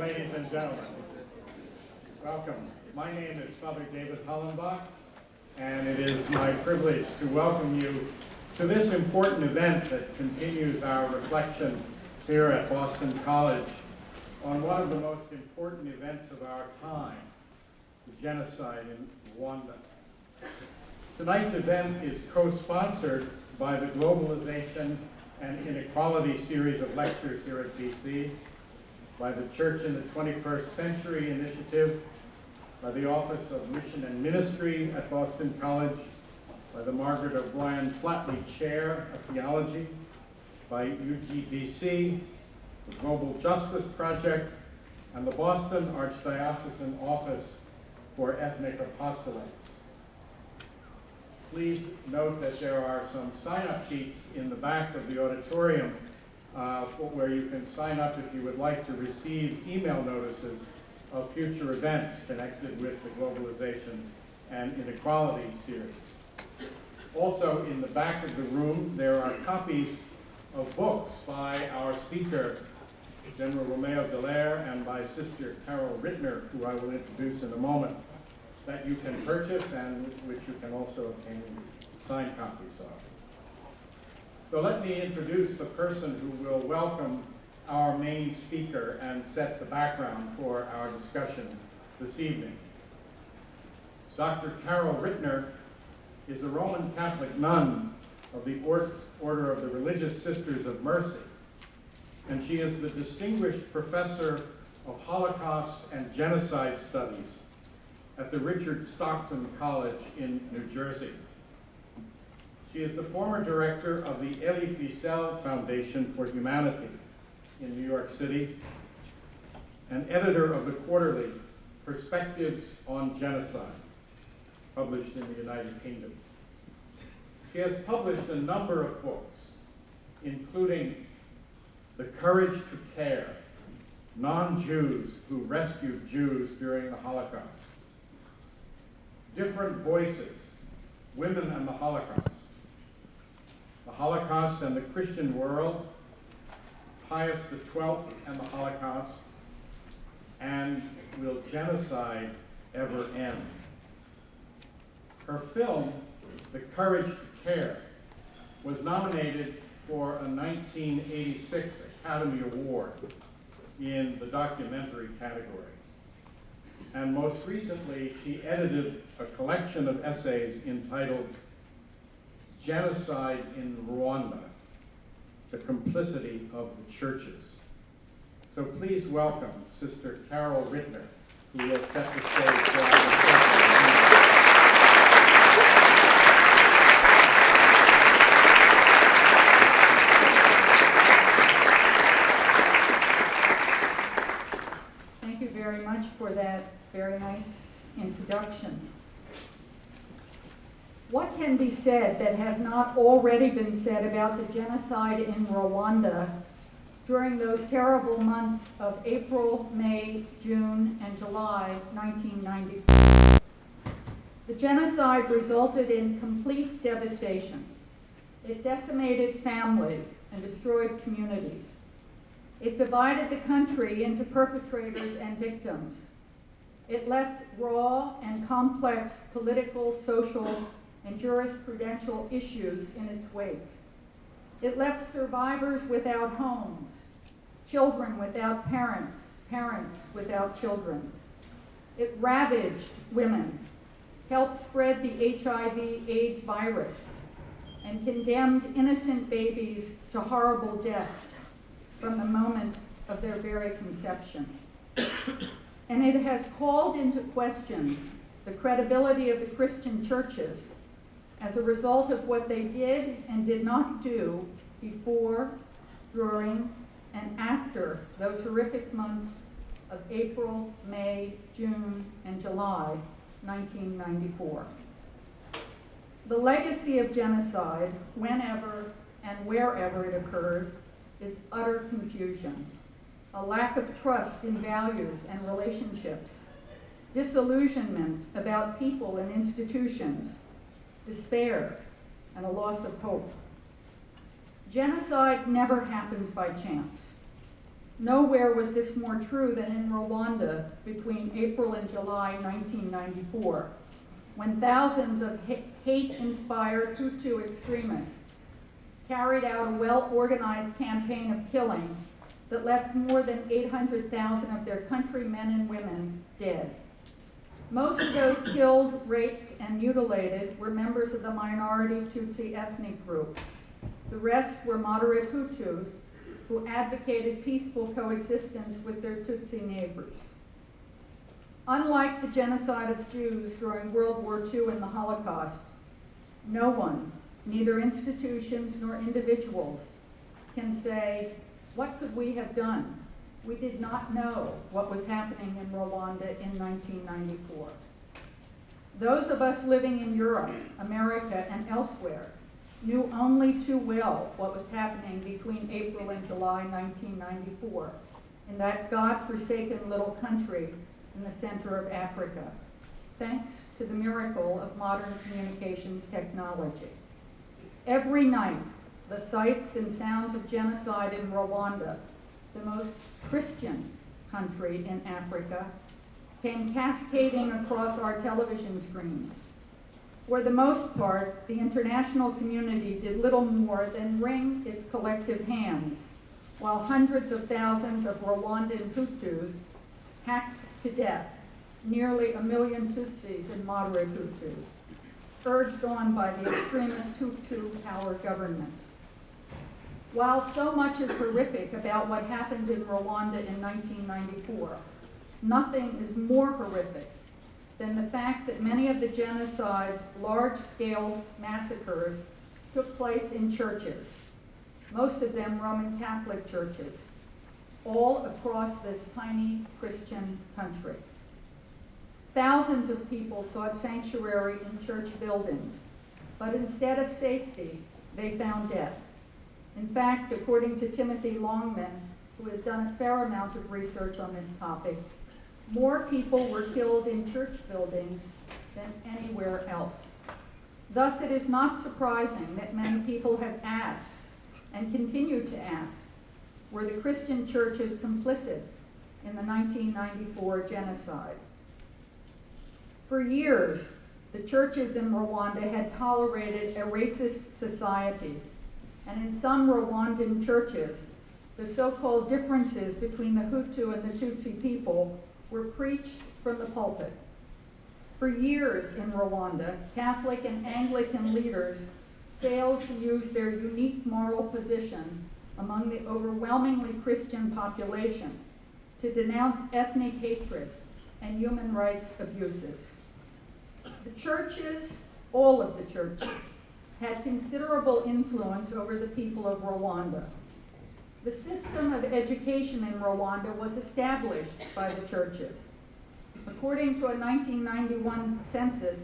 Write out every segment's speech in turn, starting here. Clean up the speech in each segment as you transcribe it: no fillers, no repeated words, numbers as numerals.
ladies and gentlemen. Welcome. My name is Father David Hollenbach, and it is my privilege to welcome you to this important event that continues our reflection here at Boston College on one of the most important events of our time, the genocide in Rwanda. Tonight's event is co-sponsored by the Globalization and Inequality series of lectures here at BC, by the Church in the 21st Century Initiative, by the Office of Mission and Ministry at Boston College, by the Margaret O'Brien Flatley Chair of Theology, by UGBC, the Global Justice Project, and the Boston Archdiocesan Office for Ethnic Apostolates. Please note that there are some sign-up sheets in the back of the auditorium where you can sign up if you would like to receive email notices of future events connected with the Globalization and Inequality series. Also, in the back of the room, there are copies of books by our speaker, General Romeo Dallaire, and by Sister Carol Rittner, who I will introduce in a moment, that you can purchase and which you can also obtain signed copies of. So let me introduce the person who will welcome our main speaker and set the background for our discussion this evening. Dr. Carol Rittner is a Roman Catholic nun of the Order of the Religious Sisters of Mercy, and she is the Distinguished Professor of Holocaust and Genocide Studies at the Richard Stockton College in New Jersey. She is the former director of the Elie Wiesel Foundation for Humanity in New York City and editor of the quarterly Perspectives on Genocide, published in the United Kingdom. She has published a number of books, including The Courage to Care, Non-Jews Who Rescued Jews During the Holocaust, Different Voices, Women and the Holocaust, The Holocaust and the Christian World, Pius XII and the Holocaust, and Will Genocide Ever End? Her film, The Courage to Care, was nominated for a 1986 Academy Award in the documentary category. And most recently, she edited a collection of essays entitled Genocide in Rwanda, the Complicity of the Churches. So please welcome Sister Carol Rittner, who will set the stage for our discussion. Thank you very much for that very nice introduction. What can be said that has not already been said about the genocide in Rwanda during those terrible months of April, May, June, and July 1994? The genocide resulted in complete devastation. It decimated families and destroyed communities. It divided the country into perpetrators and victims. It left raw and complex political, social, and jurisprudential issues in its wake. It left survivors without homes, children without parents, parents without children. It ravaged women, helped spread the HIV/AIDS virus, and condemned innocent babies to horrible death from the moment of their very conception. And it has called into question the credibility of the Christian churches as a result of what they did and did not do before, during, and after those horrific months of April, May, June, and July 1994. The legacy of genocide, whenever and wherever it occurs, is utter confusion, a lack of trust in values and relationships, disillusionment about people and institutions, despair, and a loss of hope. Genocide never happens by chance. Nowhere was this more true than in Rwanda between April and July 1994, when thousands of hate-inspired Hutu extremists carried out a well-organized campaign of killing that left more than 800,000 of their countrymen and women dead. Most of those killed, raped, and mutilated were members of the minority Tutsi ethnic group. The rest were moderate Hutus who advocated peaceful coexistence with their Tutsi neighbors. Unlike the genocide of Jews during World War II and the Holocaust, no one, neither institutions nor individuals, can say, "What could we have done? We did not know what was happening in Rwanda in 1994." Those of us living in Europe, America, and elsewhere knew only too well what was happening between April and July 1994 in that God-forsaken little country in the center of Africa, thanks to the miracle of modern communications technology. Every night, the sights and sounds of genocide in Rwanda, the most Christian country in Africa, came cascading across our television screens. For the most part, the international community did little more than wring its collective hands, while hundreds of thousands of Rwandan Hutus hacked to death, nearly 1 million Tutsis and moderate Hutus, urged on by the extremist Hutu power government. While so much is horrific about what happened in Rwanda in 1994, nothing is more horrific than the fact that many of the genocide's large-scale massacres took place in churches, most of them Roman Catholic churches, all across this tiny Christian country. Thousands of people sought sanctuary in church buildings, but instead of safety, they found death. In fact, according to Timothy Longman, who has done a fair amount of research on this topic, more people were killed in church buildings than anywhere else. Thus, it is not surprising that many people have asked, and continue to ask, were the Christian churches complicit in the 1994 genocide? For years, the churches in Rwanda had tolerated a racist society, and in some Rwandan churches, the so-called differences between the Hutu and the Tutsi people were preached from the pulpit. For years in Rwanda, Catholic and Anglican leaders failed to use their unique moral position among the overwhelmingly Christian population to denounce ethnic hatred and human rights abuses. The churches, all of the churches, had considerable influence over the people of Rwanda. The system of education in Rwanda was established by the churches. According to a 1991 census,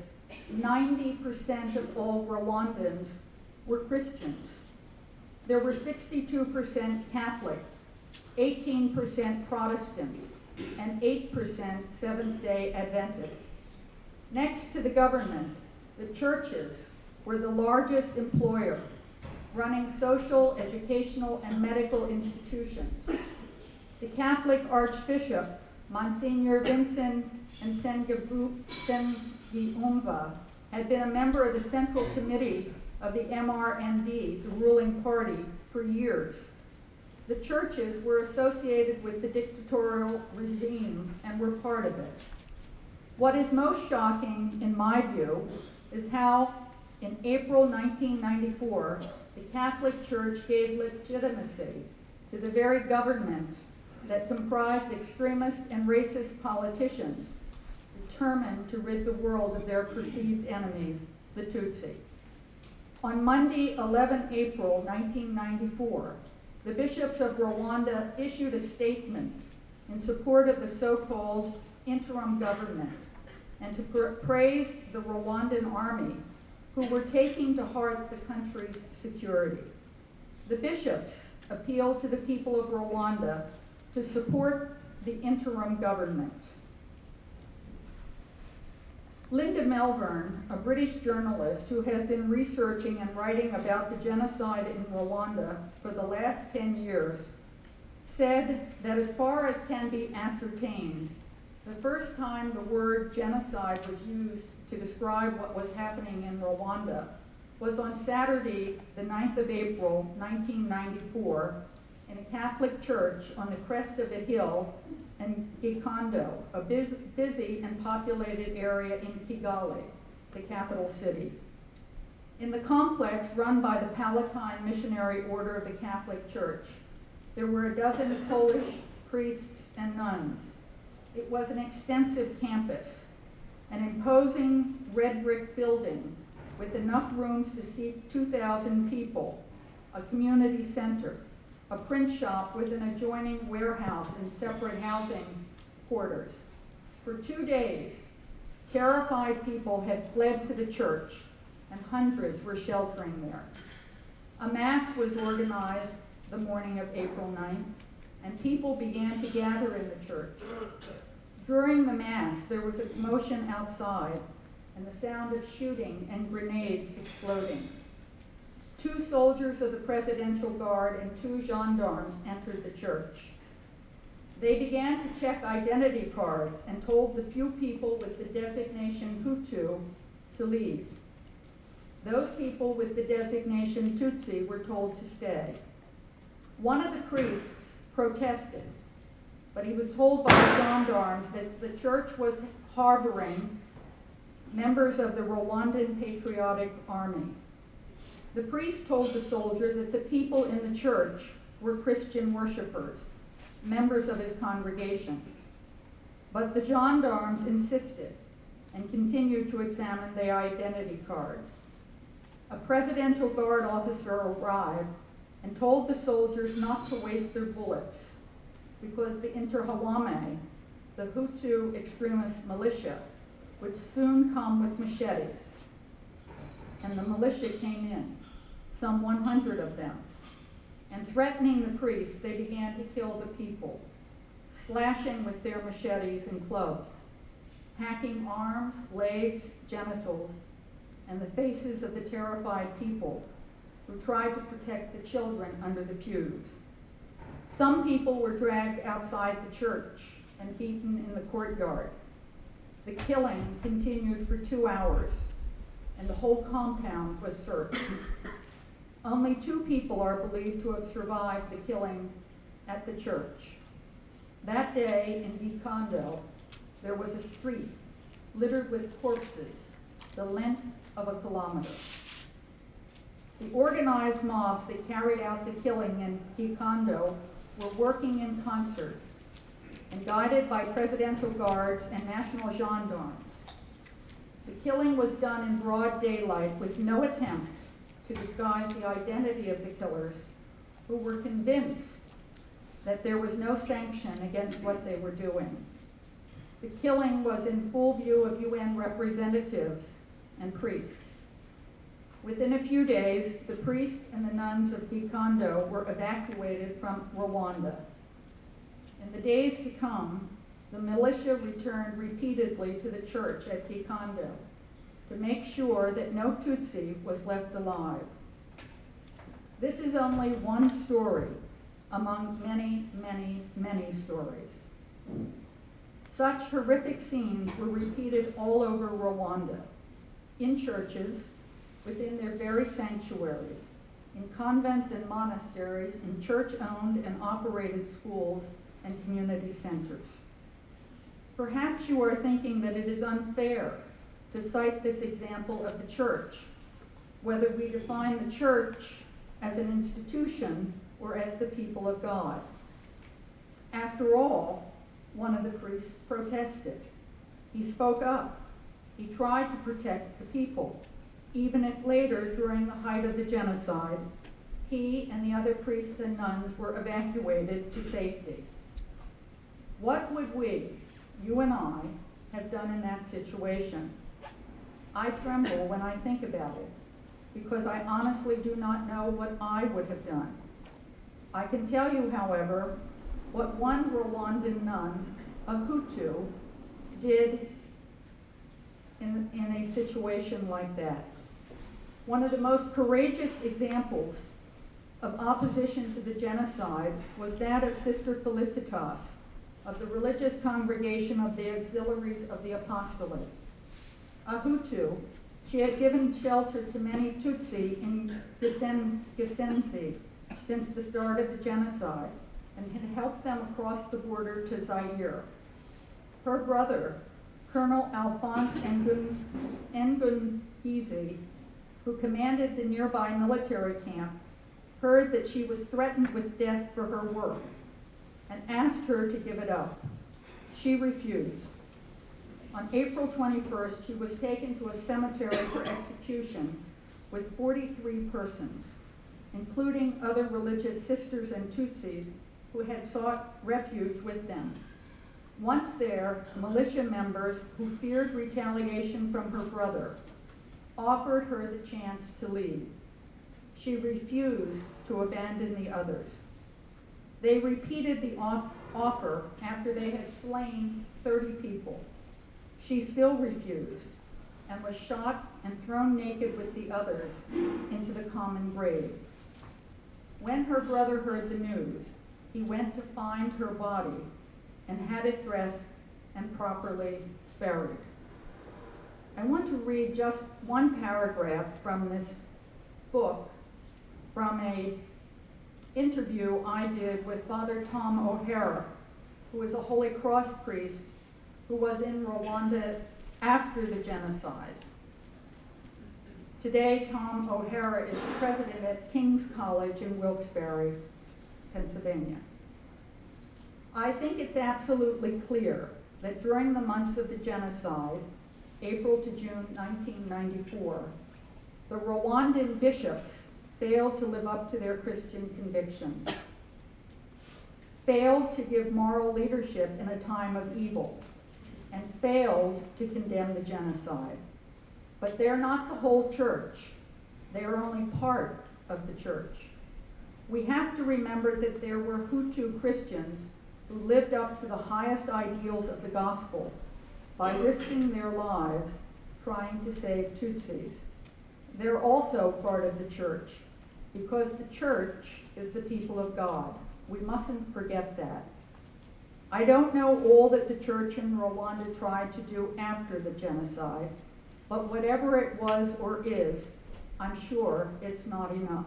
90% of all Rwandans were Christians. There were 62% Catholic, 18% Protestant, and 8% Seventh-day Adventists. Next to the government, the churches were the largest employer, running social, educational, and medical institutions. The Catholic Archbishop, Monsignor Vincent Nsengiyumva, had been a member of the Central Committee of the MRND, the ruling party, for years. The churches were associated with the dictatorial regime and were part of it. What is most shocking, in my view, is how, in April 1994, the Catholic Church gave legitimacy to the very government that comprised extremist and racist politicians determined to rid the world of their perceived enemies, the Tutsi. On Monday, 11 April 1994, the bishops of Rwanda issued a statement in support of the so-called interim government and to praise the Rwandan army, who were taking to heart the country's security. The bishops appealed to the people of Rwanda to support the interim government. Linda Melbourne, a British journalist who has been researching and writing about the genocide in Rwanda for the last 10 years, said that as far as can be ascertained, the first time the word genocide was used to describe what was happening in Rwanda was on Saturday, the 9th of April, 1994, in a Catholic church on the crest of a hill in Gikondo, a busy and populated area in Kigali, the capital city. In the complex run by the Palatine Missionary Order of the Catholic Church, there were a dozen Polish priests and nuns. It was an extensive campus, an imposing red brick building with enough rooms to seat 2,000 people, a community center, a print shop with an adjoining warehouse and separate housing quarters. For 2 days, terrified people had fled to the church, and hundreds were sheltering there. A mass was organized the morning of April 9th, and people began to gather in the church. During the mass, there was a commotion outside and the sound of shooting and grenades exploding. 2 soldiers of the Presidential Guard and 2 gendarmes entered the church. They began to check identity cards and told the few people with the designation Hutu to leave. Those people with the designation Tutsi were told to stay. One of the priests protested, but he was told by the gendarmes that the church was harboring members of the Rwandan Patriotic Army. The priest told the soldier that the people in the church were Christian worshipers, members of his congregation. But the gendarmes insisted and continued to examine their identity cards. A Presidential Guard officer arrived and told the soldiers not to waste their bullets because the Interahamwe, the Hutu extremist militia, would soon come with machetes. And the militia came in, some 100 of them. And threatening the priests, they began to kill the people, slashing with their machetes and clubs, hacking arms, legs, genitals, and the faces of the terrified people who tried to protect the children under the pews. Some people were dragged outside the church and beaten in the courtyard. The killing continued for 2 hours, and the whole compound was searched. Only 2 people are believed to have survived the killing at the church. That day in Gikondo, there was a street littered with corpses the length of a kilometer. The organized mobs that carried out the killing in Gikondo were working in concert and guided by Presidential Guards and National Gendarmes. The killing was done in broad daylight with no attempt to disguise the identity of the killers, who were convinced that there was no sanction against what they were doing. The killing was in full view of UN representatives and priests. Within a few days, the priests and the nuns of Gikondo were evacuated from Rwanda. In the days to come, the militia returned repeatedly to the church at Gikondo to make sure that no Tutsi was left alive. This is only one story among many, many, many stories. Such horrific scenes were repeated all over Rwanda, in churches, within their very sanctuaries, in convents and monasteries, in church-owned and operated schools and community centers. Perhaps you are thinking that it is unfair to cite this example of the church, whether we define the church as an institution or as the people of God. After all, one of the priests protested. He spoke up. He tried to protect the people, even if later, during the height of the genocide, he and the other priests and nuns were evacuated to safety. What would we, you and I, have done in that situation? I tremble when I think about it, because I honestly do not know what I would have done. I can tell you, however, what one Rwandan nun, a Hutu, did in a situation like that. One of the most courageous examples of opposition to the genocide was that of Sister Felicitas of the Religious Congregation of the Auxiliaries of the Apostolate. A Hutu, she had given shelter to many Tutsi in Gisenzi since the start of the genocide and had helped them across the border to Zaire. Her brother, Colonel Alphonse Ngungizi, who commanded the nearby military camp, heard that she was threatened with death for her work and asked her to give it up. She refused. On April 21st, she was taken to a cemetery for execution with 43 persons, including other religious sisters and Tutsis who had sought refuge with them. Once there, militia members who feared retaliation from her brother offered her the chance to leave. She refused to abandon the others. They repeated the offer after they had slain 30 people. She still refused and was shot and thrown naked with the others into the common grave. When her brother heard the news, he went to find her body and had it dressed and properly buried. I want to read just one paragraph from this book from an interview I did with Father Tom O'Hara, who is a Holy Cross priest who was in Rwanda after the genocide. Today, Tom O'Hara is president at King's College in Wilkes-Barre, Pennsylvania. I think it's absolutely clear that during the months of the genocide, April to June 1994, the Rwandan bishops failed to live up to their Christian convictions, failed to give moral leadership in a time of evil, and failed to condemn the genocide. But they're not the whole church. They are only part of the church. We have to remember that there were Hutu Christians who lived up to the highest ideals of the gospel by risking their lives trying to save Tutsis. They're also part of the church because the church is the people of God. We mustn't forget that. I don't know all that the church in Rwanda tried to do after the genocide, but whatever it was or is, I'm sure it's not enough.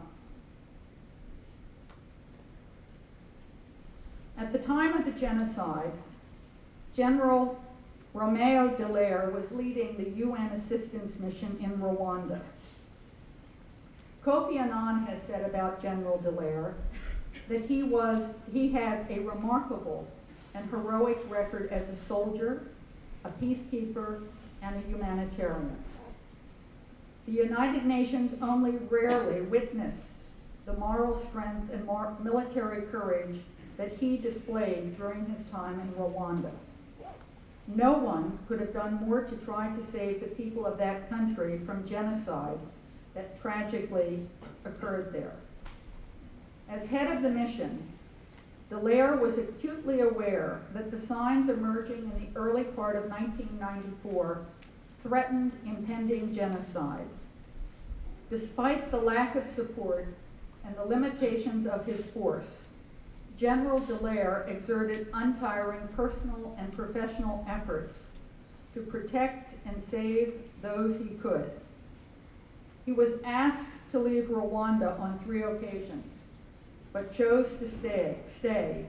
At the time of the genocide, General Romeo Dallaire was leading the UN assistance mission in Rwanda. Kofi Annan has said about General Dallaire that he has a remarkable and heroic record as a soldier, a peacekeeper, and a humanitarian. The United Nations only rarely witnessed the moral strength and military courage that he displayed during his time in Rwanda. No one could have done more to try to save the people of that country from genocide that tragically occurred there. As head of the mission, Dallaire was acutely aware that the signs emerging in the early part of 1994 threatened impending genocide. Despite the lack of support and the limitations of his force, General Dallaire exerted untiring personal and professional efforts to protect and save those he could. He was asked to leave Rwanda on 3 occasions, but chose to stay,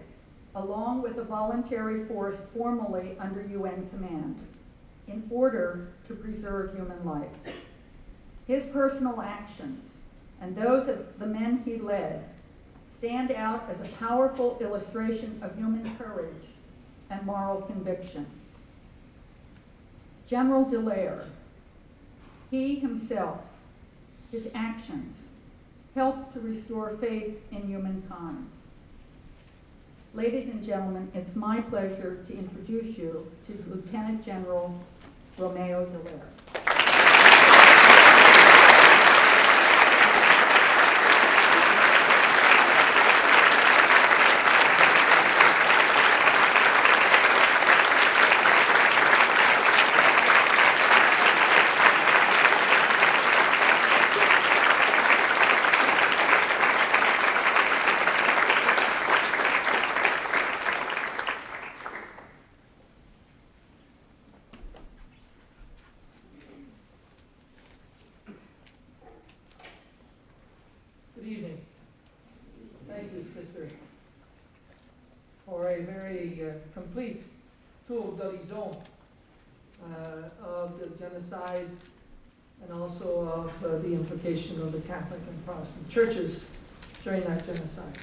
along with a voluntary force formerly under UN command, in order to preserve human life. His personal actions and those of the men he led stand out as a powerful illustration of human courage and moral conviction. General Dallaire, he himself, his actions, helped to restore faith in humankind. Ladies and gentlemen, it's my pleasure to introduce you to Lieutenant General Romeo Dallaire. a complete tour d'horizon of the genocide and also of the implication of the Catholic and Protestant churches during that genocide.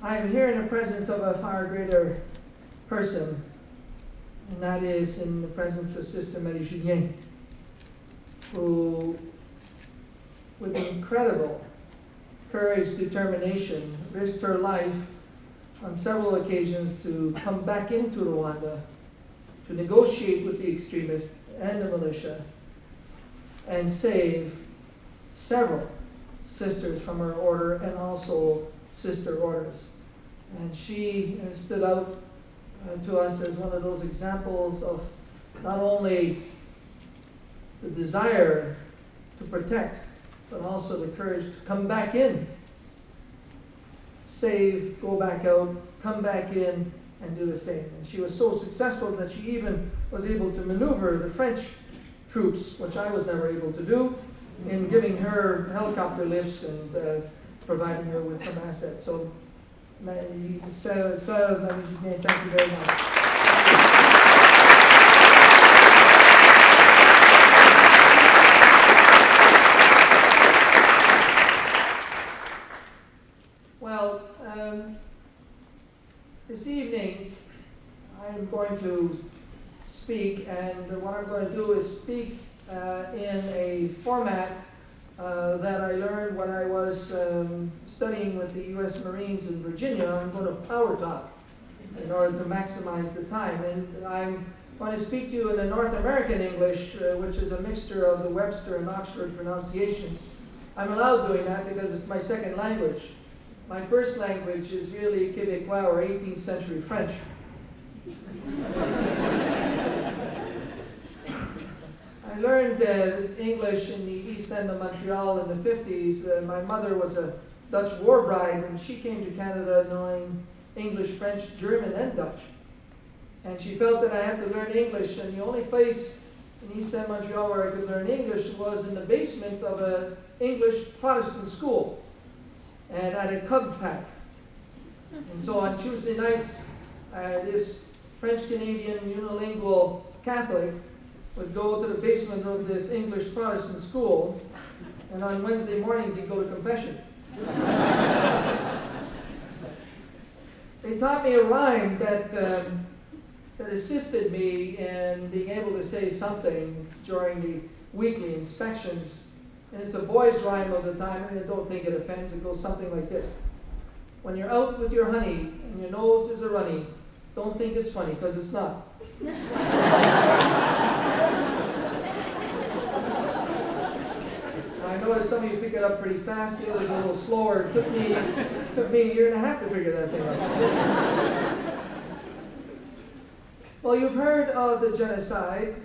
I am here in the presence of a far greater person, and that is in the presence of Sister Marie Julien, who, with incredible courage, determination, risked her life on several occasions to come back into Rwanda, to negotiate with the extremists and the militia, and save several sisters from her order and also sister orders. And she stood out to us as one of those examples of not only the desire to protect, but also the courage to come back in, save, go back out, come back in, and do the same. And she was so successful that she even was able to maneuver the French troops, which I was never able to do, in giving her helicopter lifts and providing her with some assets. So, thank you very much. Well, this evening I'm going to speak, and what I'm going to do is speak in a format that I learned when I was studying with the U.S. Marines in Virginia. I'm going to power talk in order to maximize the time. And I'm going to speak to you in the North American English, which is a mixture of the Webster and Oxford pronunciations. I'm allowed doing that because it's my second language. My first language is really Québécois or 18th century French. I learned English in the East End of Montreal in the 50s. My mother was a Dutch war bride, and she came to Canada knowing English, French, German, and Dutch. And she felt that I had to learn English, and the only place in East End Montreal where I could learn English was in the basement of an English Protestant school, and at a Cub pack. And so on Tuesday nights, this French-Canadian unilingual Catholic would go to the basement of this English Protestant school, and on Wednesday mornings he'd go to confession. They taught me a rhyme that assisted me in being able to say something during the weekly inspections. And it's a boy's rhyme of the time, and I don't think it offends. It goes something like this. When you're out with your honey and your nose is a runny, don't think it's funny, because it's not. I noticed some of you pick it up pretty fast, the others a little slower. It took me a year and a half to figure that thing out. Well, you've heard of the genocide,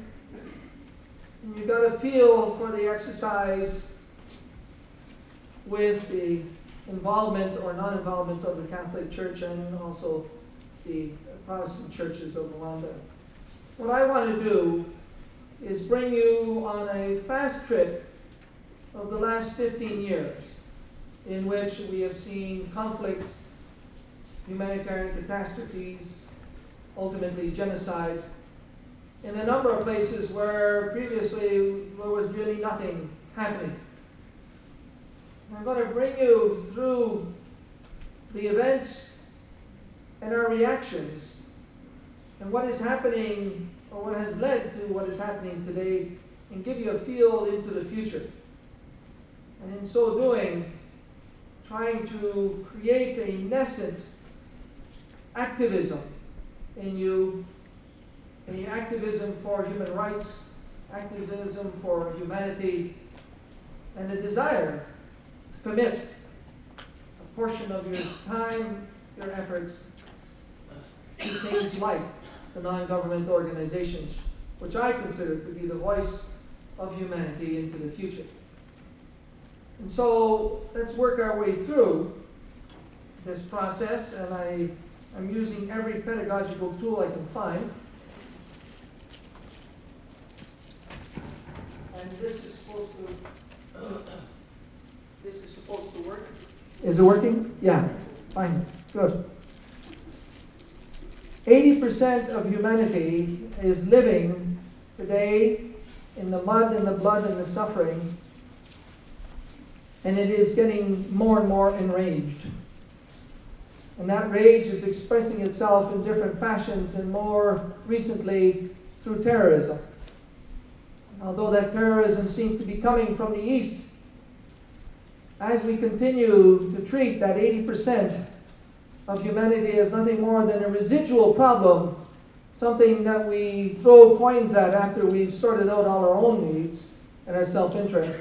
and you've got a feel for the exercise with the involvement or non-involvement of the Catholic Church and also the Protestant churches of Rwanda. What I want to do is bring you on a fast trip of the last 15 years in which we have seen conflict, humanitarian catastrophes, ultimately genocide, in a number of places where previously there was really nothing happening. I'm going to bring you through the events and our reactions and what is happening, or what has led to what is happening today, and give you a feel into the future. And in so doing, trying to create a nascent activism in you, an activism for human rights, activism for humanity, and a desire to commit a portion of your time, your efforts, to things like the non-government organizations, which I consider to be the voice of humanity into the future. And so let's work our way through this process, and I'm using every pedagogical tool I can find. And this is supposed to work. Is it working? Yeah, fine, good. 80% of humanity is living today in the mud and the blood and the suffering, and it is getting more and more enraged. And that rage is expressing itself in different fashions, and more recently through terrorism. Although that terrorism seems to be coming from the east, as we continue to treat that 80% of humanity as nothing more than a residual problem, something that we throw coins at after we've sorted out all our own needs and our self-interest,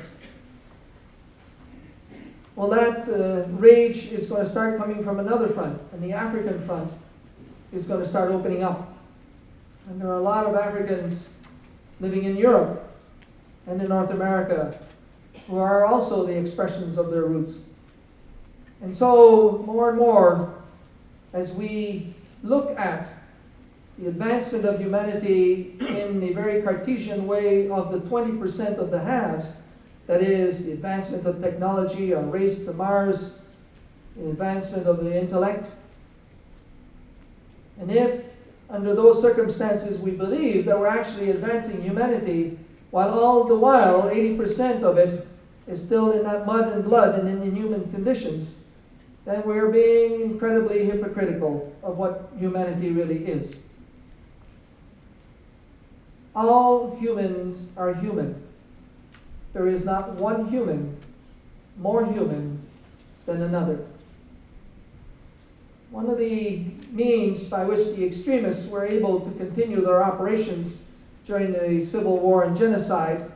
well, that rage is going to start coming from another front, and the African front is going to start opening up. And there are a lot of Africans living in Europe and in North America who are also the expressions of their roots. And so, more and more, as we look at the advancement of humanity in the very Cartesian way of the 20% of the haves, that is, the advancement of technology, our race to Mars, the advancement of the intellect. And if, under those circumstances, we believe that we're actually advancing humanity, while all the while 80% of it is still in that mud and blood and in inhuman conditions, then we're being incredibly hypocritical of what humanity really is. All humans are human. There is not one human more human than another. One of the means by which the extremists were able to continue their operations during the civil war and genocide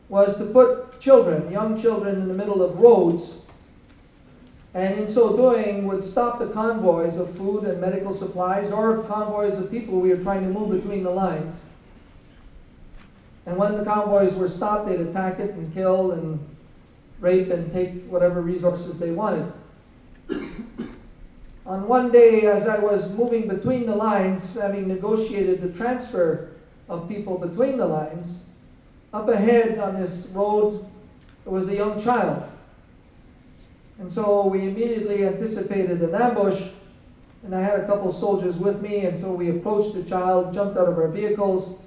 was to put children, young children, in the middle of roads, and in so doing would stop the convoys of food and medical supplies, or convoys of people we were trying to move between the lines. And when the convoys were stopped, they'd attack it and kill and rape and take whatever resources they wanted. On one day, as I was moving between the lines, having negotiated the transfer of people between the lines, up ahead on this road, there was a young child. And so we immediately anticipated an ambush, and I had a couple soldiers with me, and so we approached the child, jumped out of our vehicles,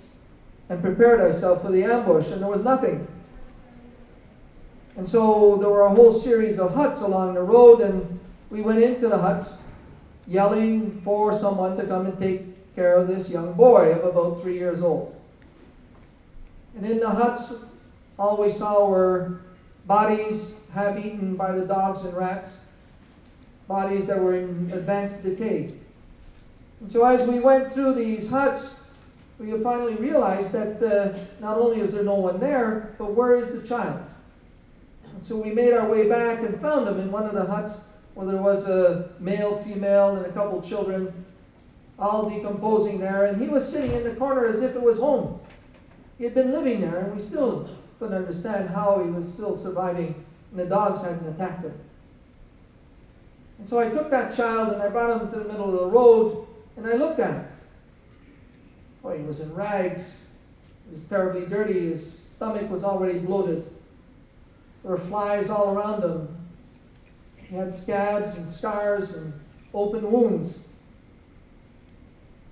and prepared ourselves for the ambush, and there was nothing. And so there were a whole series of huts along the road, and we went into the huts yelling for someone to come and take care of this young boy of about 3 years old. And in the huts, all we saw were bodies half eaten by the dogs and rats, bodies that were in advanced decay. And so as we went through these huts, we finally realized that not only is there no one there, but where is the child? And so we made our way back and found him in one of the huts where there was a male, female, and a couple children all decomposing there, and he was sitting in the corner as if it was home. He had been living there, and we still couldn't understand how he was still surviving, and the dogs hadn't attacked him. And so I took that child and I brought him to the middle of the road, and I looked at him. Boy, he was in rags. He was terribly dirty. His stomach was already bloated. There were flies all around him. He had scabs and scars and open wounds.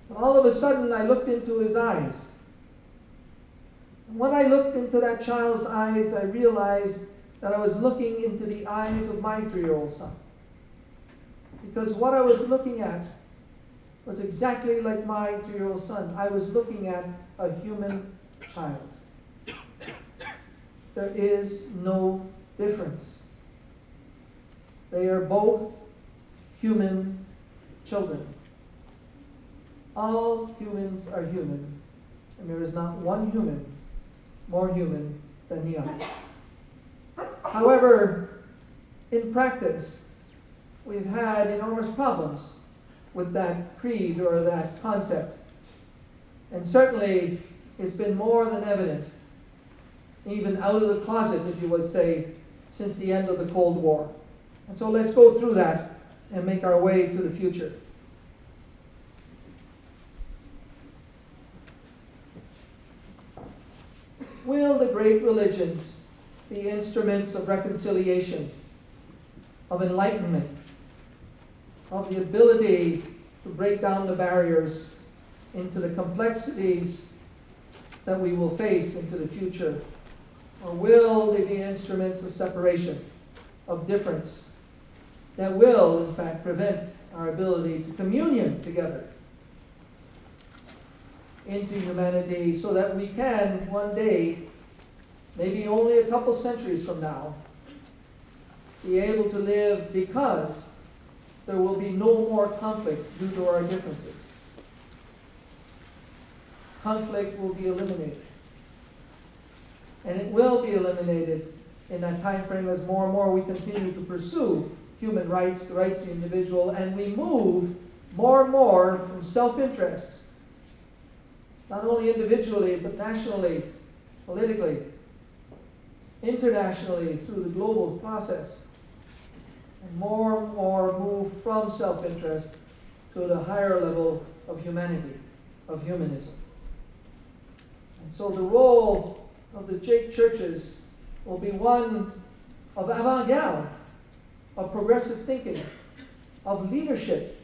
And all of a sudden, I looked into his eyes. And when I looked into that child's eyes, I realized that I was looking into the eyes of my 3-year-old son. Because what I was looking at was exactly like my 3-year-old son. I was looking at a human child. There is no difference. They are both human children. All humans are human, and there is not one human more human than the other. However, in practice, we've had enormous problems with that creed or that concept. And certainly, it's been more than evident, even out of the closet, if you would say, since the end of the Cold War. And so let's go through that and make our way to the future. Will the great religions be instruments of reconciliation, of enlightenment, of the ability to break down the barriers into the complexities that we will face into the future? Or will they be instruments of separation, of difference, that will, in fact, prevent our ability to communion together into humanity so that we can one day, maybe only a couple centuries from now, be able to live because there will be no more conflict due to our differences. Conflict will be eliminated. And it will be eliminated in that time frame as more and more we continue to pursue human rights, the rights of the individual, and we move more and more from self-interest, not only individually, but nationally, politically, internationally, through the global process, and more move from self-interest to the higher level of humanity, of humanism. And so the role of the churches will be one of avant-garde, of progressive thinking, of leadership,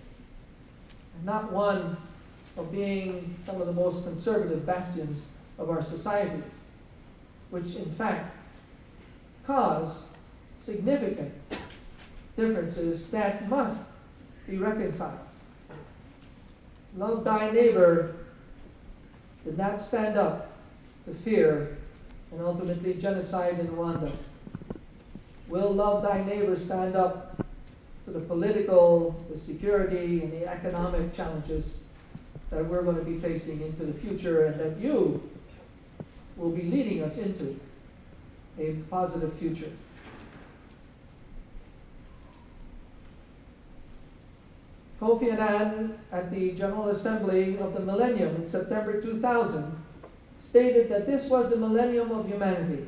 and not one of being some of the most conservative bastions of our societies, which in fact cause significant differences that must be reconciled. Love thy neighbor did not stand up to fear and ultimately genocide in Rwanda. Will love thy neighbor stand up to the political, the security, and the economic challenges that we're going to be facing into the future, and that you will be leading us into a positive future? Kofi Annan, at the General Assembly of the Millennium in September 2000, stated that this was the millennium of humanity.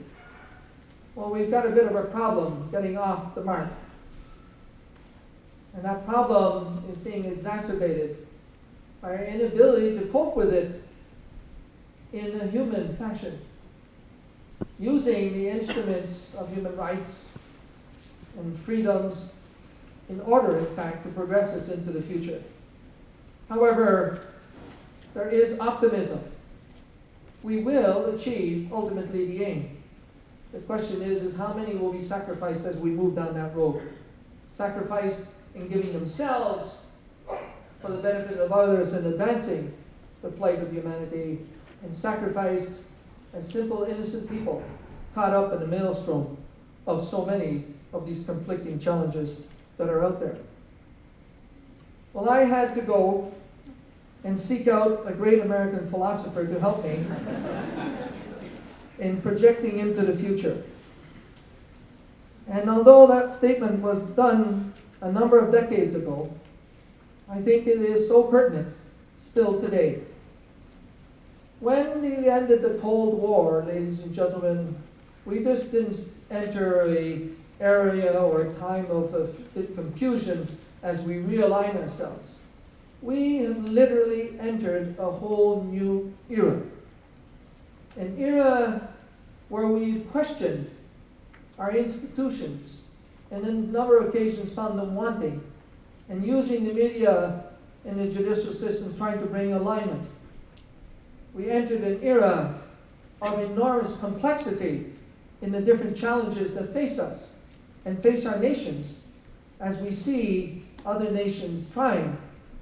Well, we've got a bit of a problem getting off the mark. And that problem is being exacerbated by our inability to cope with it in a human fashion, using the instruments of human rights and freedoms in order, in fact, to progress us into the future. However, there is optimism. We will achieve ultimately the aim. The question is how many will be sacrificed as we move down that road? Sacrificed in giving themselves for the benefit of others and advancing the plight of humanity, and sacrificed as simple, innocent people caught up in the maelstrom of so many of these conflicting challenges that are out there. Well, I had to go and seek out a great American philosopher to help me in projecting into the future. And although that statement was done a number of decades ago, I think it is so pertinent still today. When we ended the Cold War, ladies and gentlemen, we just didn't enter an area or a time of a bit confusion as we realign ourselves. We have literally entered a whole new era. An era where we've questioned our institutions and on a number of occasions found them wanting, and using the media and the judicial system trying to bring alignment. We entered an era of enormous complexity in the different challenges that face us and face our nations as we see other nations trying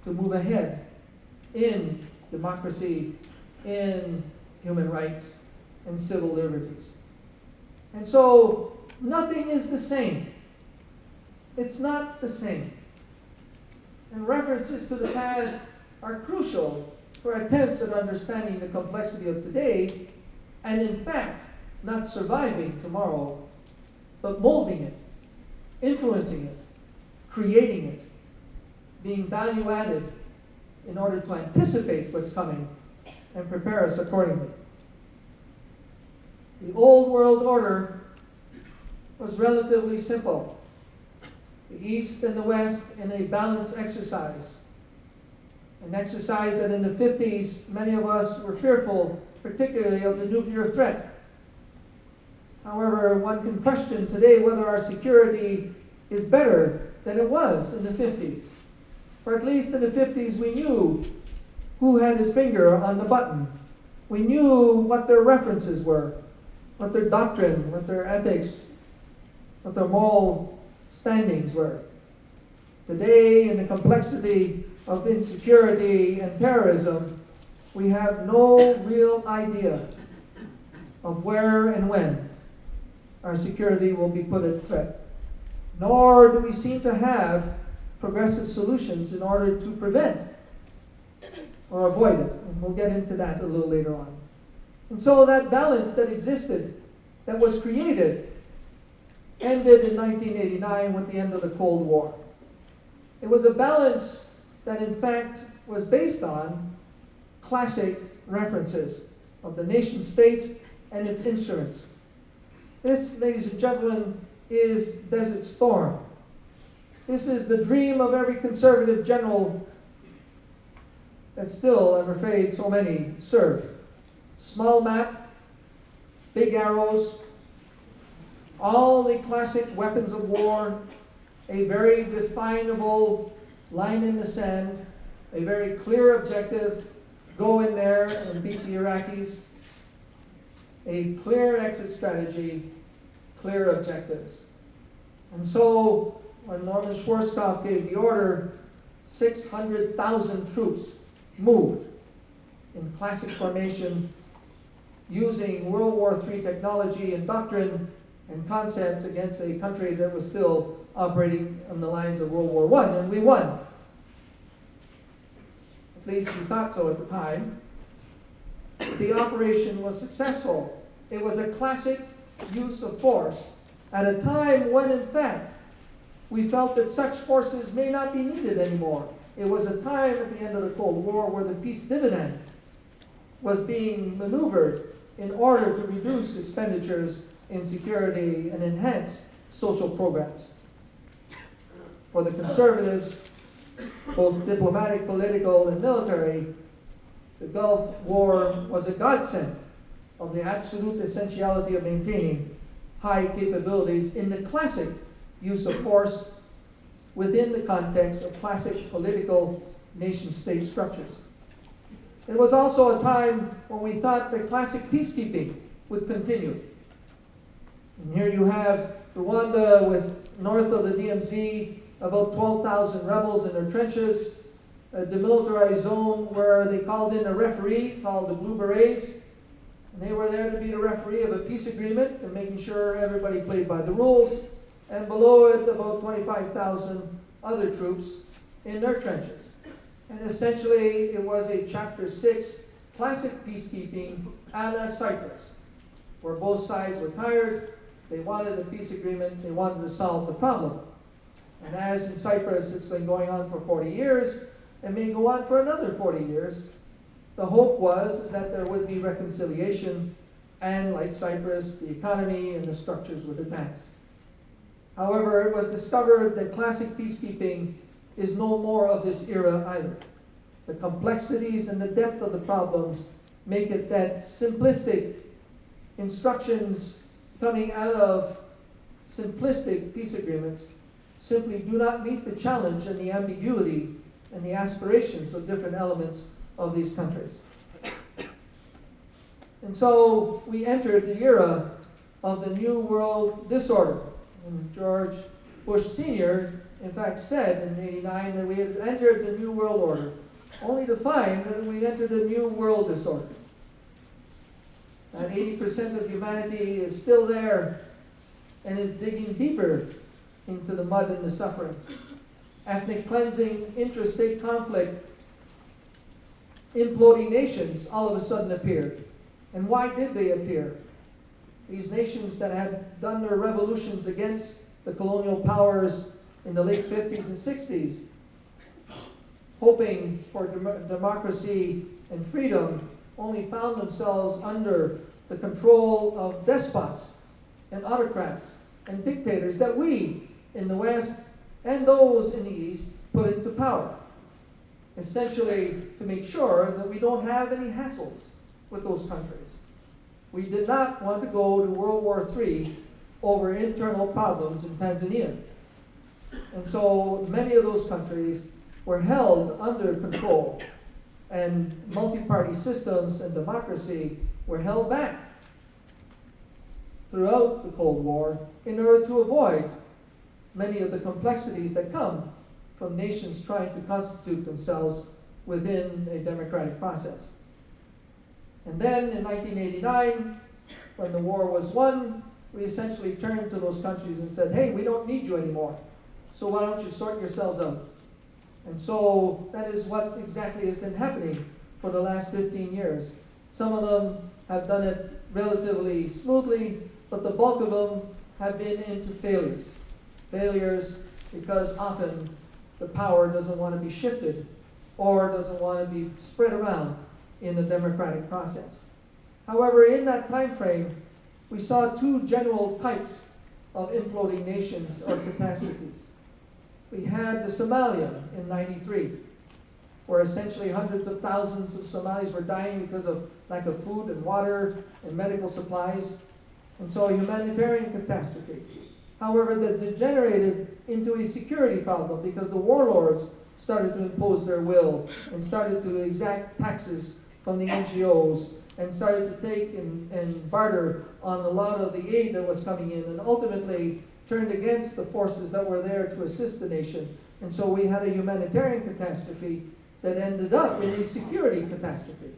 to move ahead in democracy, in human rights, and civil liberties. And so nothing is the same. It's not the same. And references to the past are crucial for attempts at understanding the complexity of today, and in fact, not surviving tomorrow, but molding it, influencing it, creating it, being value added in order to anticipate what's coming and prepare us accordingly. The old world order was relatively simple. The East and the West in a balanced exercise. An exercise that in the 50s, many of us were fearful, particularly of the nuclear threat. However, one can question today whether our security is better than it was in the 50s. For at least in the 50s, we knew who had his finger on the button. We knew what their references were, what their doctrine, what their ethics, what their moral standings were. Today, in the complexity of insecurity and terrorism, we have no real idea of where and when our security will be put at threat. Nor do we seem to have progressive solutions in order to prevent or avoid it. And we'll get into that a little later on. And so that balance that existed, that was created, ended in 1989 with the end of the Cold War. It was a balance that in fact was based on classic references of the nation state and its instruments. This, ladies and gentlemen, is Desert Storm. This is the dream of every conservative general that still, I'm afraid, so many serve. Small map, big arrows, all the classic weapons of war, a very definable line in the sand, a very clear objective, go in there and beat the Iraqis, a clear exit strategy, clear objectives. And so, when Norman Schwarzkopf gave the order, 600,000 troops moved in classic formation, using World War III technology and doctrine and concepts against a country that was still operating on the lines of World War I, and we won. At least we thought so at the time. The operation was successful. It was a classic use of force at a time when, in fact, we felt that such forces may not be needed anymore. It was a time at the end of the Cold War where the peace dividend was being maneuvered in order to reduce expenditures in security and enhance social programs. For the conservatives, both diplomatic, political, and military, the Gulf War was a godsend of the absolute essentiality of maintaining high capabilities in the classic use of force within the context of classic political nation-state structures. It was also a time when we thought that classic peacekeeping would continue. And here you have Rwanda with north of the DMZ, about 12,000 rebels in their trenches, a demilitarized zone where they called in a referee called the Blue Berets. And they were there to be the referee of a peace agreement and making sure everybody played by the rules. And below it, about 25,000 other troops in their trenches. And essentially, it was a Chapter 6 classic peacekeeping a la Cyprus, where both sides were tired, they wanted a peace agreement, they wanted to solve the problem. And as in Cyprus, it's been going on for 40 years, and may go on for another 40 years, the hope was that there would be reconciliation, and like Cyprus, the economy and the structures would advance. However, it was discovered that classic peacekeeping is no more of this era either. The complexities and the depth of the problems make it that simplistic instructions coming out of simplistic peace agreements simply do not meet the challenge and the ambiguity and the aspirations of different elements of these countries. And so we entered the era of the New World Disorder. And George Bush Sr., in fact, said in '89 that we had entered the New World Order, only to find that we entered a New World Disorder. That 80% of humanity is still there and is digging deeper into the mud and the suffering. Ethnic cleansing, interstate conflict, imploding nations all of a sudden appeared. And why did they appear? These nations that had done their revolutions against the colonial powers in the late 50s and 60s, hoping for democracy and freedom, only found themselves under the control of despots and autocrats and dictators that we in the West and those in the East put into power, essentially to make sure that we don't have any hassles with those countries. We did not want to go to World War III over internal problems in Tanzania. And so many of those countries were held under control, and multi-party systems and democracy were held back throughout the Cold War in order to avoid many of the complexities that come from nations trying to constitute themselves within a democratic process. And then in 1989, when the war was won, we essentially turned to those countries and said, hey, we don't need you anymore, so why don't you sort yourselves out? And so that is what exactly has been happening for the last 15 years. Some of them have done it relatively smoothly, but the bulk of them have been into failures. Failures because often the power doesn't want to be shifted or doesn't want to be spread around in the democratic process. However, in that time frame, we saw two general types of imploding nations or catastrophes. We had the Somalia in '93, where essentially hundreds of thousands of Somalis were dying because of lack of food and water and medical supplies, and so a humanitarian catastrophe. However, that degenerated into a security problem because the warlords started to impose their will and started to exact taxes from the NGOs and started to take and barter on a lot of the aid that was coming in, and ultimately turned against the forces that were there to assist the nation. And so we had a humanitarian catastrophe that ended up in a security catastrophe.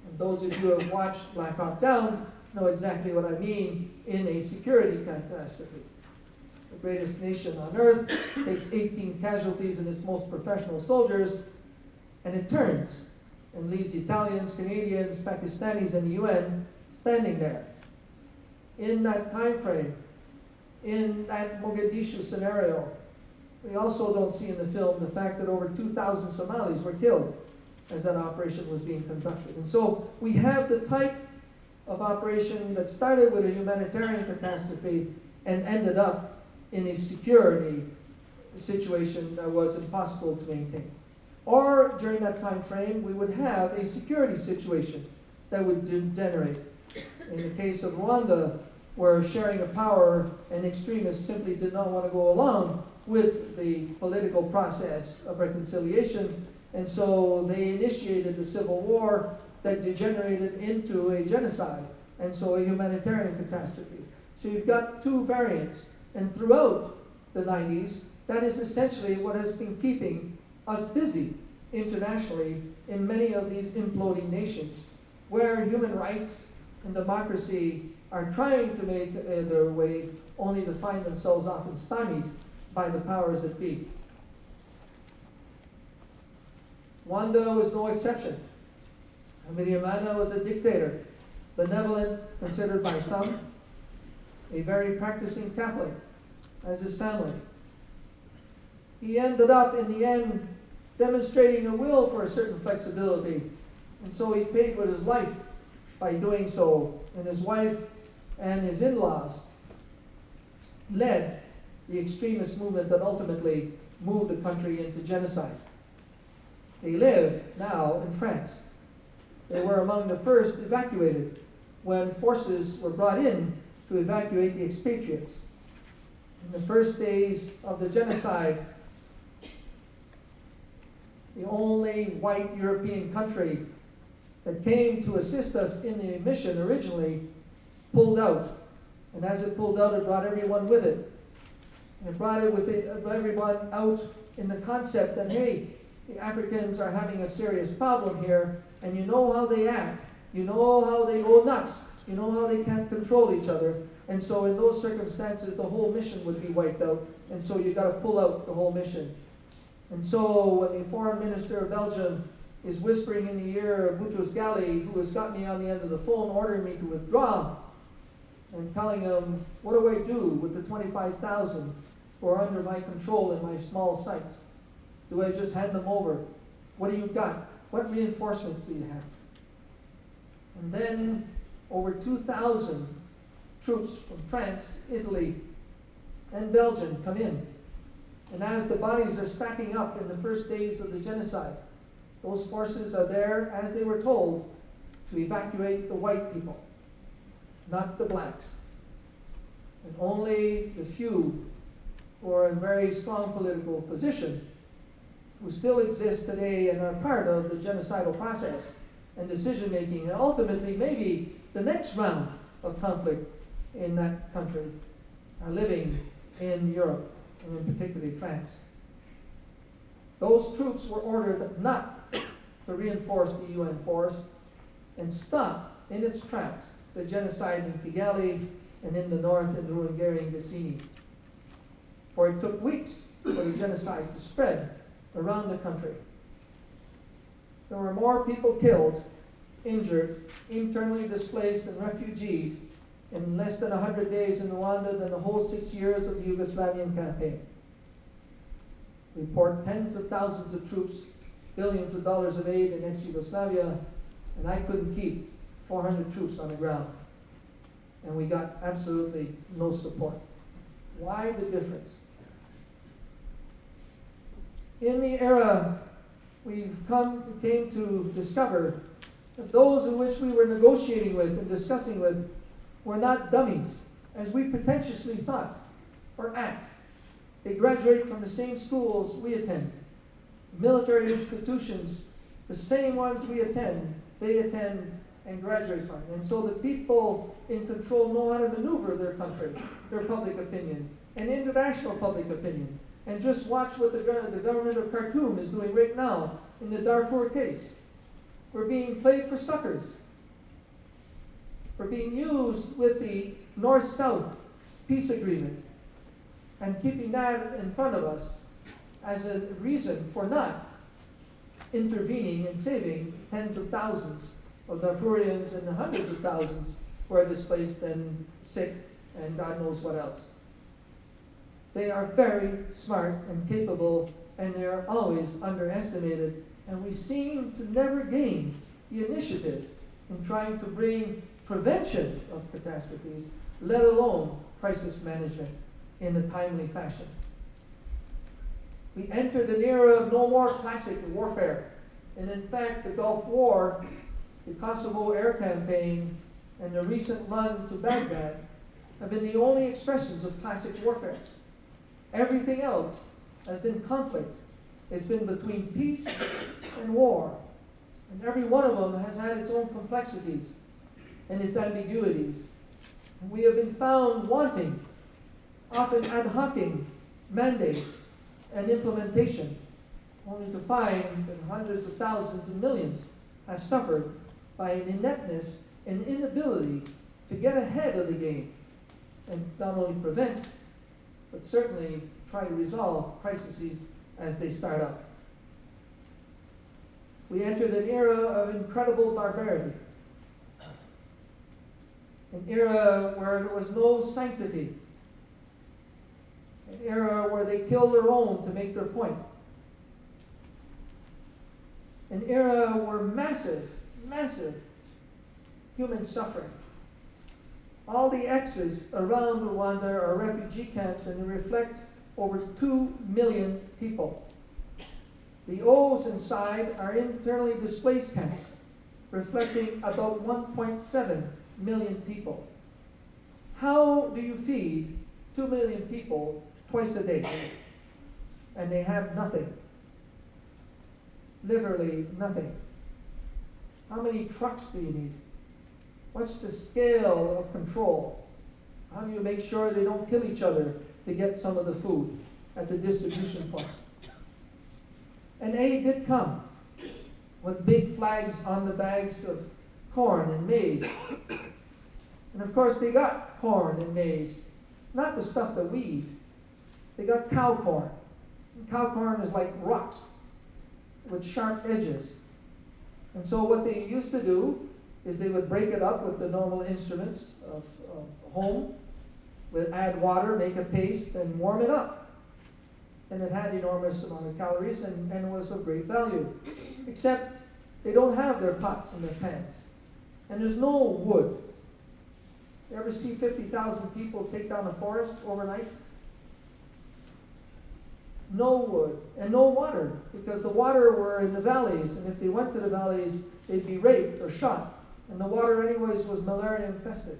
And those of you who have watched Black Hawk Down know exactly what I mean in a security catastrophe. The greatest nation on earth takes 18 casualties in its most professional soldiers, and it turns and leaves Italians, Canadians, Pakistanis, and the UN standing there. In that time frame, in that Mogadishu scenario, we also don't see in the film the fact that over 2,000 Somalis were killed as that operation was being conducted. And so we have the type of operation that started with a humanitarian catastrophe and ended up in a security situation that was impossible to maintain. Or during that time frame, we would have a security situation that would degenerate. In the case of Rwanda, where sharing of power and extremists simply did not want to go along with the political process of reconciliation, and so they initiated a civil war that degenerated into a genocide, and so a humanitarian catastrophe. So you've got two variants, and throughout the 90s, that is essentially what has been keeping us busy internationally in many of these imploding nations, where human rights and democracy are trying to make their way, only to find themselves often stymied by the powers that be. Rwanda was no exception. Habyarimana was a dictator, benevolent, considered by some, a very practicing Catholic, as his family. He ended up, in the end, demonstrating a will for a certain flexibility, and so he paid with his life by doing so, and his wife and his in-laws led the extremist movement that ultimately moved the country into genocide. They live now in France. They were among the first evacuated when forces were brought in to evacuate the expatriates. In the first days of the genocide, the only white European country that came to assist us in the mission originally pulled out. And as it pulled out, it brought everyone with it. And it brought everyone out in the concept that, hey, the Africans are having a serious problem here, and you know how they act. You know how they go nuts. You know how they can't control each other. And so in those circumstances, the whole mission would be wiped out. And so you got to pull out the whole mission. And so when the foreign minister of Belgium is whispering in the ear of Boutros Ghali, who has got me on the end of the phone, ordering me to withdraw, and telling him, what do I do with the 25,000 who are under my control in my small sites? Do I just hand them over? What do you got? What reinforcements do you have? And then over 2,000 troops from France, Italy, and Belgium come in. And as the bodies are stacking up in the first days of the genocide, those forces are there, as they were told, to evacuate the white people, not the blacks. And only the few who are in very strong political position who still exist today and are part of the genocidal process and decision-making, and ultimately maybe the next round of conflict in that country, are living in Europe, and in particularly France. Those troops were ordered not to reinforce the UN force and stop in its tracks the genocide in Kigali and in the north in Rwanda and Gisenyi. For it took weeks for the genocide to spread around the country. There were more people killed, injured, internally displaced, and refugeed in less than 100 days in Rwanda than the whole 6 years of the Yugoslavian campaign. We poured tens of thousands of troops, billions of dollars of aid in ex-Yugoslavia, and I couldn't keep 400 troops on the ground. And we got absolutely no support. Why the difference? In the era we came to discover that those in which we were negotiating with and discussing with were not dummies, as we pretentiously thought or act. They graduate from the same schools we attend, military institutions, the same ones we attend, they attend and graduate from. And so the people in control know how to maneuver their country, their public opinion, and international public opinion. And just watch what the government of Khartoum is doing right now in the Darfur case. We're being played for suckers. We're being used with the North-South peace agreement and keeping that in front of us as a reason for not intervening and saving tens of thousands of Darfurians and hundreds of thousands who are displaced and sick and God knows what else. They are very smart and capable, and they are always underestimated, and we seem to never gain the initiative in trying to bring prevention of catastrophes, let alone crisis management, in a timely fashion. We entered an era of no more classic warfare, and in fact the Gulf War, the Kosovo air campaign, and the recent run to Baghdad have been the only expressions of classic warfare. Everything else has been conflict. It's been between peace and war. And every one of them has had its own complexities and its ambiguities. And we have been found wanting, often ad hocing mandates and implementation, only to find that hundreds of thousands and millions have suffered by an ineptness and inability to get ahead of the game and not only prevent, but certainly try to resolve crises as they start up. We entered an era of incredible barbarity, an era where there was no sanctity, an era where they killed their own to make their point, an era where massive human suffering. All the X's around Rwanda are refugee camps, and they reflect over 2 million people. The O's inside are internally displaced camps, reflecting about 1.7 million people. How do you feed 2 million people twice a day? And they have nothing. Literally nothing. How many trucks do you need? What's the scale of control? How do you make sure they don't kill each other to get some of the food at the distribution points? And aid did come with big flags on the bags of corn and maize. And of course they got corn and maize, not the stuff that we eat. They got cow corn. And cow corn is like rocks with sharp edges. And so what they used to do is they would break it up with the normal instruments of home, would add water, make a paste, and warm it up. And it had enormous amount of calories and was of great value. Except they don't have their pots and their pans. And there's no wood. You ever see 50,000 people take down a forest overnight? No wood and no water, because the water were in the valleys, and if they went to the valleys, they'd be raped or shot. And the water anyways was malaria infested.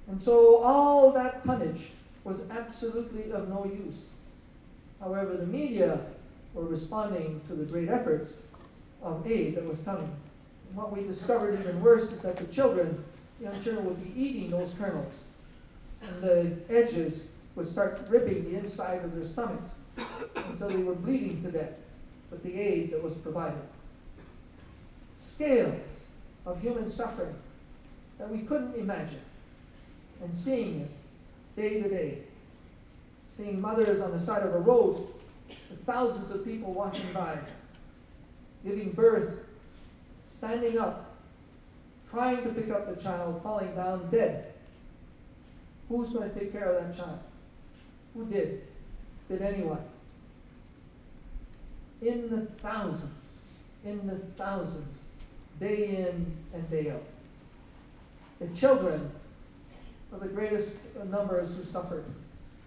And so all that tonnage was absolutely of no use. However, the media were responding to the great efforts of aid that was coming. And what we discovered even worse is that the young children would be eating those kernels, and the edges would start ripping the inside of their stomachs until they were bleeding to death with the aid that was provided. Scales of human suffering that we couldn't imagine, and seeing it day to day. Seeing mothers on the side of a road with thousands of people walking by, giving birth, standing up, trying to pick up the child, falling down dead. Who's going to take care of that child? Who did? Did anyone? In the thousands, day in and day out. The children are the greatest numbers who suffered.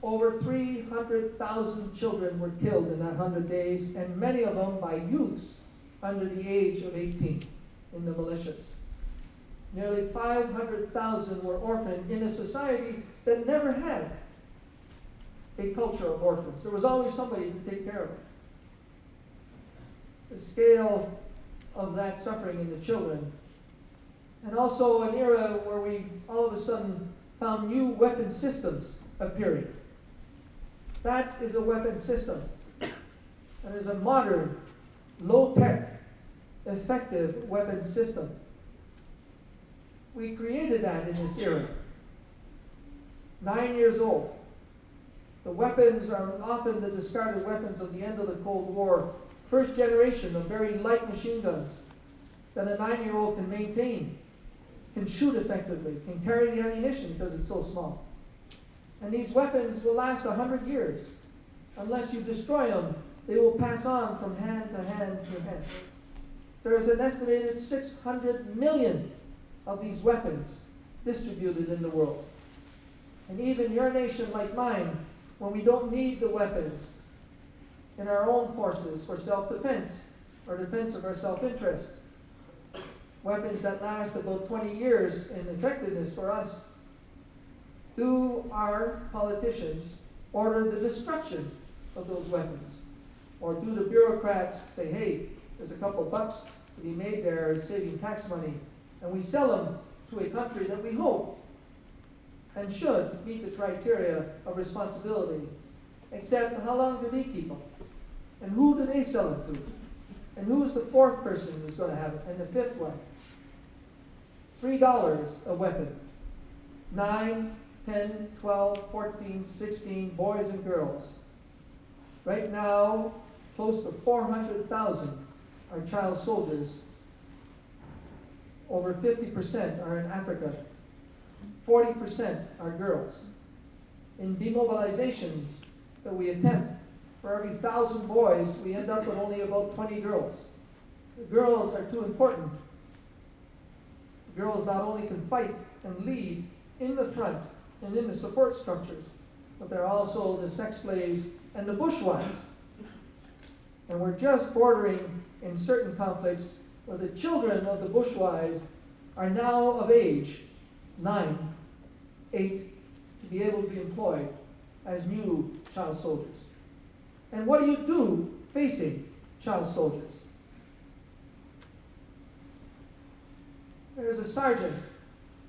Over 300,000 children were killed in that 100 days, and many of them by youths under the age of 18 in the militias. Nearly 500,000 were orphaned in a society that never had a culture of orphans. There was always somebody to take care of them. The scale of that suffering in the children, and also an era where we all of a sudden found new weapon systems appearing. That is a weapon system. That is a modern, low-tech, effective weapon system. We created that in this era. 9 years old. The weapons are often the discarded weapons of the end of the Cold War. First generation of very light machine guns that a 9-year-old can maintain, can shoot effectively, can carry the ammunition because it's so small. And these weapons will last 100 years. Unless you destroy them, they will pass on from hand to hand to hand. There is an estimated 600 million of these weapons distributed in the world. And even your nation, like mine, when we don't need the weapons in our own forces for self-defense or defense of our self-interest, weapons that last about 20 years in effectiveness for us, do our politicians order the destruction of those weapons? Or do the bureaucrats say, hey, there's a couple of bucks to be made there saving tax money, and we sell them to a country that we hope and should meet the criteria of responsibility? Except, how long do they keep them? And who do they sell it to? And who's the fourth person who's going to have it? And the fifth one? $3 a weapon. 9, 10, 12, 14, 16 boys and girls. Right now, close to 400,000 are child soldiers. Over 50% are in Africa. 40% are girls. In demobilizations that we attempt, for every 1,000 boys, we end up with only about 20 girls. The girls are too important. Girls not only can fight and lead in the front and in the support structures, but they're also the sex slaves and the bushwives. And we're just bordering in certain conflicts where the children of the bushwives are now of age, 9, 8, to be able to be employed as new child soldiers. And what do you do facing child soldiers? There's a sergeant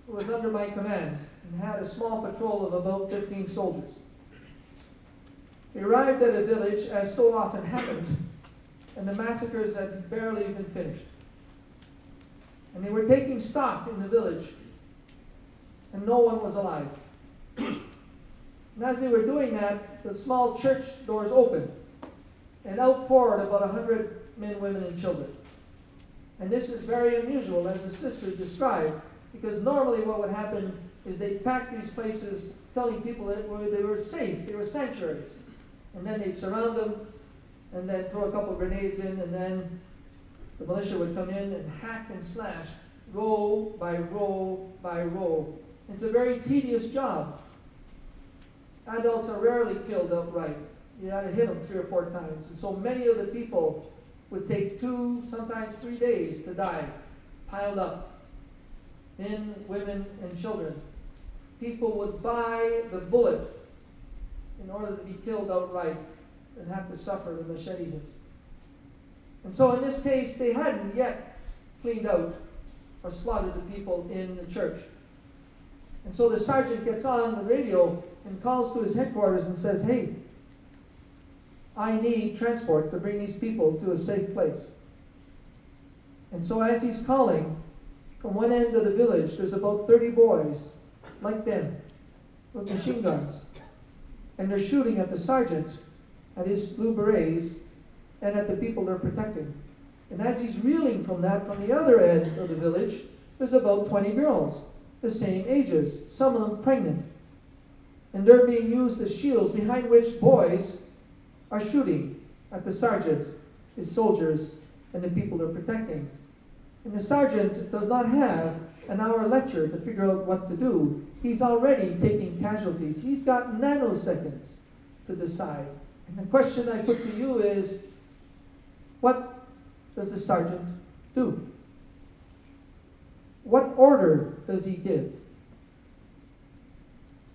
who was under my command and had a small patrol of about 15 soldiers. He arrived at a village, as so often happened, and the massacres had barely been finished. And they were taking stock in the village, and no one was alive. And as they were doing that, the small church doors opened, and out poured about 100 men, women, and children. And this is very unusual, as the sister described, because normally what would happen is they'd pack these places, telling people that they were safe, they were sanctuaries. And then they'd surround them, and then throw a couple of grenades in, and then the militia would come in and hack and slash, row by row by row. It's a very tedious job. Adults are rarely killed outright. You had to hit them 3 or 4 times. And so many of the people would take 2, sometimes 3 days to die, piled up. Men, women, and children. People would buy the bullet in order to be killed outright and have to suffer the machete hits. And so in this case, they hadn't yet cleaned out or slaughtered the people in the church. And so the sergeant gets on the radio and calls to his headquarters and says, hey, I need transport to bring these people to a safe place. And so as he's calling, from one end of the village, there's about 30 boys like them with machine guns. And they're shooting at the sergeant, at his blue berets, and at the people they're protecting. And as he's reeling from that, from the other end of the village, there's about 20 girls, the same ages, some of them pregnant. And they're being used as shields behind which boys are shooting at the sergeant, his soldiers, and the people they're protecting. And the sergeant does not have an hour lecture to figure out what to do. He's already taking casualties. He's got nanoseconds to decide. And the question I put to you is, what does the sergeant do? What order does he give?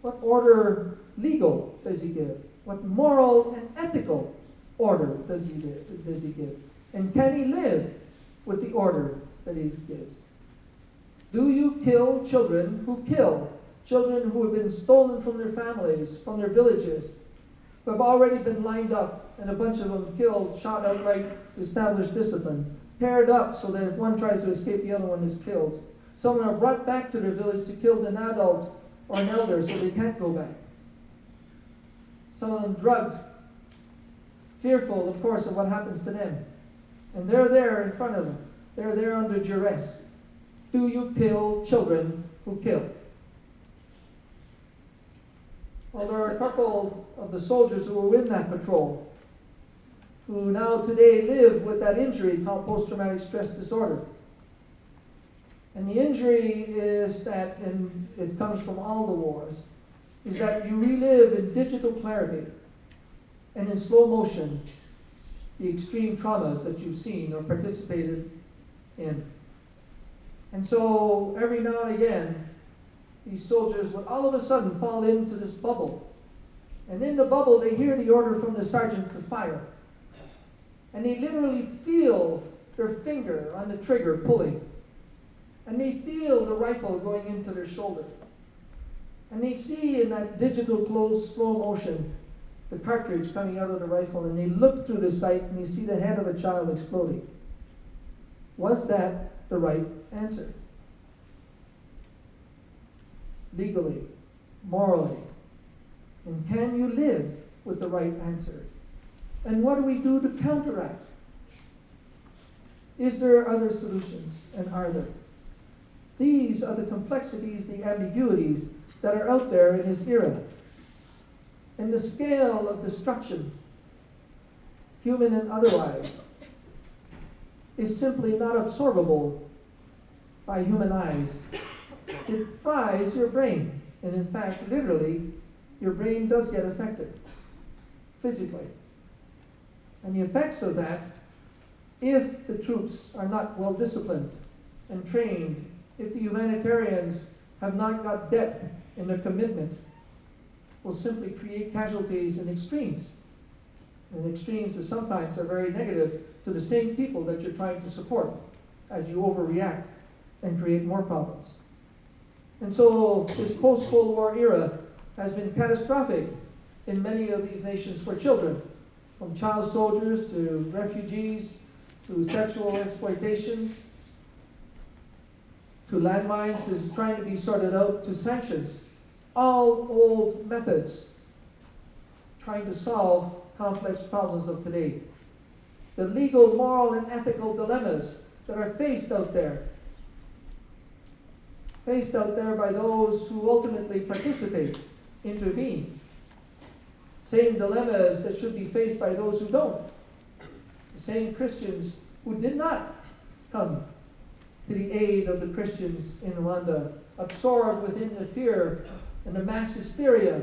What order legal does he give? What moral and ethical order does he give? And can he live with the order that he gives? Do you kill children who kill? Children who have been stolen from their families, from their villages, who have already been lined up, and a bunch of them killed, shot outright to establish discipline, paired up so that if one tries to escape, the other one is killed. Some are brought back to their village to kill an adult or an elder so they can't go back. Some of them drugged, fearful, of course, of what happens to them. And they're there in front of them. They're there under duress. Do you kill children who kill? Well, there are a couple of the soldiers who were in that patrol who now today live with that injury called post-traumatic stress disorder. And the injury is that, and it comes from all the wars, is that you relive in digital clarity and in slow motion the extreme traumas that you've seen or participated in. And so every now and again, these soldiers would all of a sudden fall into this bubble. And in the bubble, they hear the order from the sergeant to fire. And they literally feel their finger on the trigger pulling. And they feel the rifle going into their shoulder. And they see in that digital close, slow motion the cartridge coming out of the rifle, and they look through the sight and they see the head of a child exploding. Was that the right answer? Legally, morally, and can you live with the right answer? And what do we do to counteract? Is there other solutions, and are there? These are the complexities, the ambiguities that are out there in this era. And the scale of destruction, human and otherwise, is simply not absorbable by human eyes. It fries your brain. And in fact, literally, your brain does get affected physically. And the effects of that, if the troops are not well disciplined and trained, if the humanitarians have not got depth in their commitment, will simply create casualties in extremes. And extremes that sometimes are very negative to the same people that you're trying to support as you overreact and create more problems. And so this post-Cold War era has been catastrophic in many of these nations for children, from child soldiers to refugees to sexual exploitation to landmines is trying to be sorted out to sanctions. All old methods trying to solve complex problems of today. The legal, moral, and ethical dilemmas that are faced out there by those who ultimately participate, intervene. Same dilemmas that should be faced by those who don't. The same Christians who did not come to the aid of the Christians in Rwanda, absorbed within the fear and the mass hysteria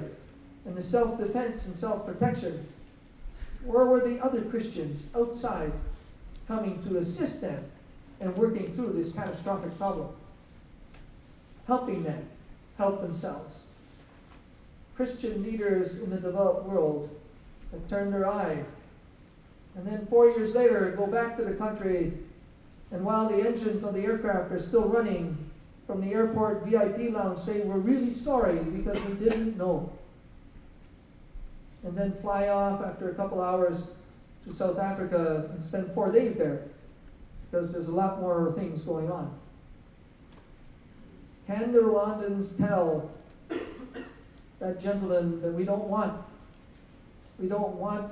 and the self-defense and self-protection. Where were the other Christians outside coming to assist them and working through this catastrophic problem? Helping them help themselves. Christian leaders in the developed world have turned their eye And then 4 years later, go back to the country, and while the engines of the aircraft are still running, from the airport VIP lounge say, we're really sorry because we didn't know. And then fly off after a couple hours to South Africa and spend 4 days there because there's a lot more things going on. Can the Rwandans tell that gentleman that we don't want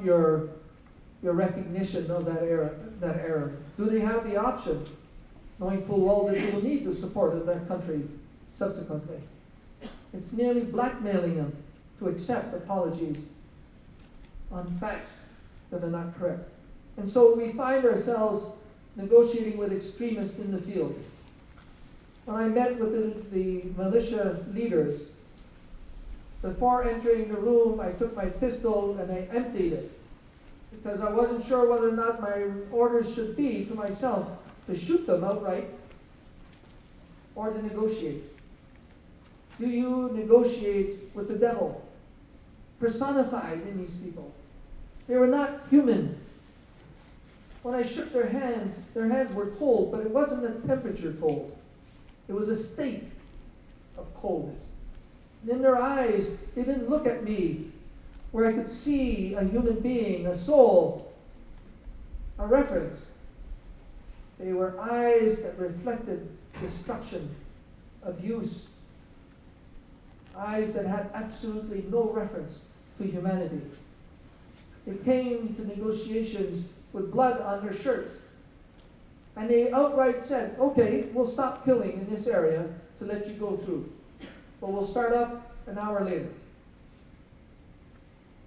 your recognition of that error? Do they have the option, knowing full well that they will need the support of that country subsequently? It's nearly blackmailing them to accept apologies on facts that are not correct. And so we find ourselves negotiating with extremists in the field. When I met with the militia leaders, before entering the room, I took my pistol and I emptied it because I wasn't sure whether or not my orders should be to myself to shoot them outright or to negotiate. Do you negotiate with the devil personified in these people? They were not human. When I shook their hands were cold, but it wasn't a temperature cold. It was a state of coldness. And in their eyes, they didn't look at me where I could see a human being, a soul, a reference. They were eyes that reflected destruction, abuse, eyes that had absolutely no reference to humanity. They came to negotiations with blood on their shirts. And they outright said, okay, we'll stop killing in this area to let you go through. But we'll start up an hour later.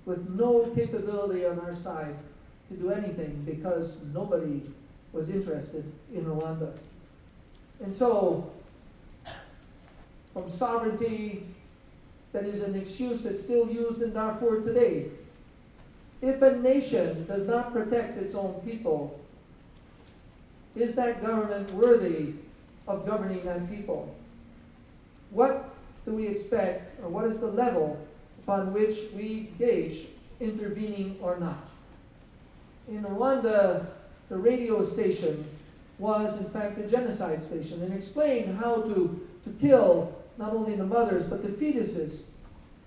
With no capability on our side to do anything because nobody was interested in Rwanda. And so, from sovereignty, that is an excuse that's still used in Darfur today. If a nation does not protect its own people, is that government worthy of governing that people? What do we expect, or what is the level upon which we gauge intervening or not? In Rwanda, the radio station was in fact a genocide station and explained how to kill not only the mothers but the fetuses,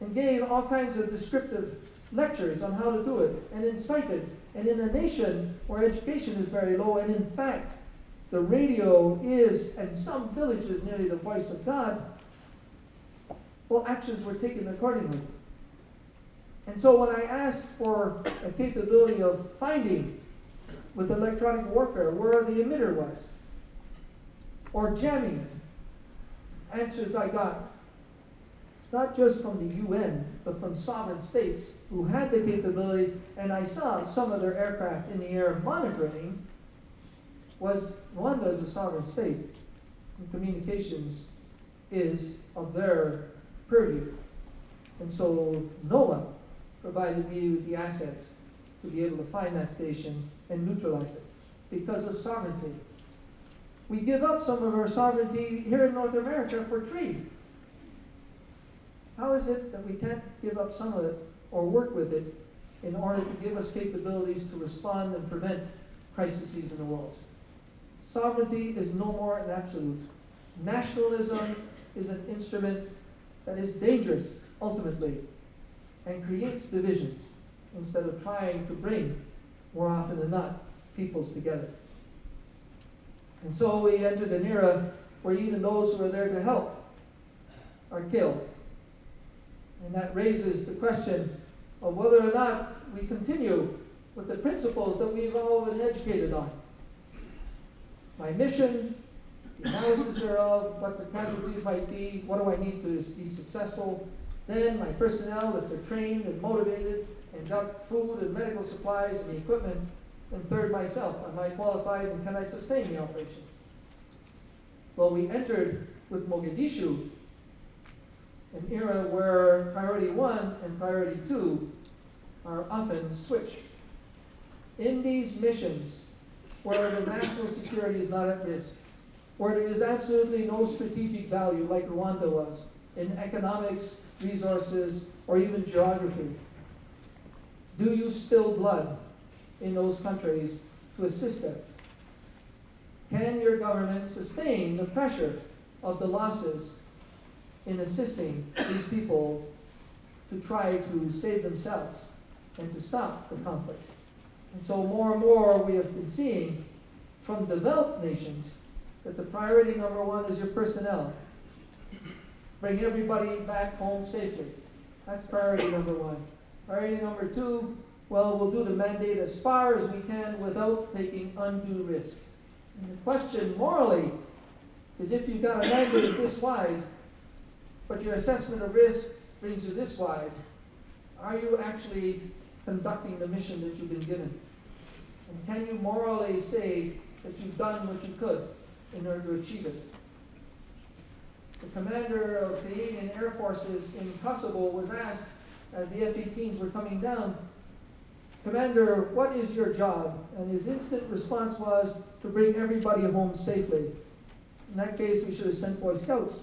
and gave all kinds of descriptive lectures on how to do it, and incited. And in a nation where education is very low, and in fact the radio is, in some villages, nearly the voice of God, well, actions were taken accordingly. And so when I asked for a capability of finding with electronic warfare where the emitter was, or jamming it, answers I got, not just from the UN, but from sovereign states who had the capabilities, and I saw some of their aircraft in the air monitoring, was Rwanda is a sovereign state, and communications is of their purview. And so no one provided me with the assets to be able to find that station and neutralize it because of sovereignty. We give up some of our sovereignty here in North America for trade. How is it that we can't give up some of it or work with it in order to give us capabilities to respond and prevent crises in the world? Sovereignty is no more an absolute. Nationalism is an instrument that is dangerous, ultimately, and creates divisions instead of trying to bring, more often than not, peoples together. And so we entered an era where even those who are there to help are killed. And that raises the question of whether or not we continue with the principles that we've all been educated on. My mission, the analysis thereof, what the casualties might be, what do I need to be successful, then my personnel, if they're trained and motivated and got food and medical supplies and the equipment, and third, myself, am I qualified and can I sustain the operations? Well, we entered with Mogadishu an era where priority 1 and priority 2 are often switched. In these missions, where the national security is not at risk, where there is absolutely no strategic value like Rwanda was in economics, resources, or even geography, do you spill blood in those countries to assist them? Can your government sustain the pressure of the losses in assisting these people to try to save themselves and to stop the conflicts? And so more and more we have been seeing from developed nations that the priority number one is your personnel. Bring everybody back home safely. That's priority number one. Priority number two, well, we'll do the mandate as far as we can without taking undue risk. And the question morally is, if you've got a mandate this wide, but your assessment of risk brings you this wide, are you actually conducting the mission that you've been given? And can you morally say that you've done what you could in order to achieve it? The commander of Canadian Air Forces in Kosovo was asked, as the F-18s were coming down, "Commander, what is your job?" And his instant response was to bring everybody home safely. In that case, we should have sent Boy Scouts.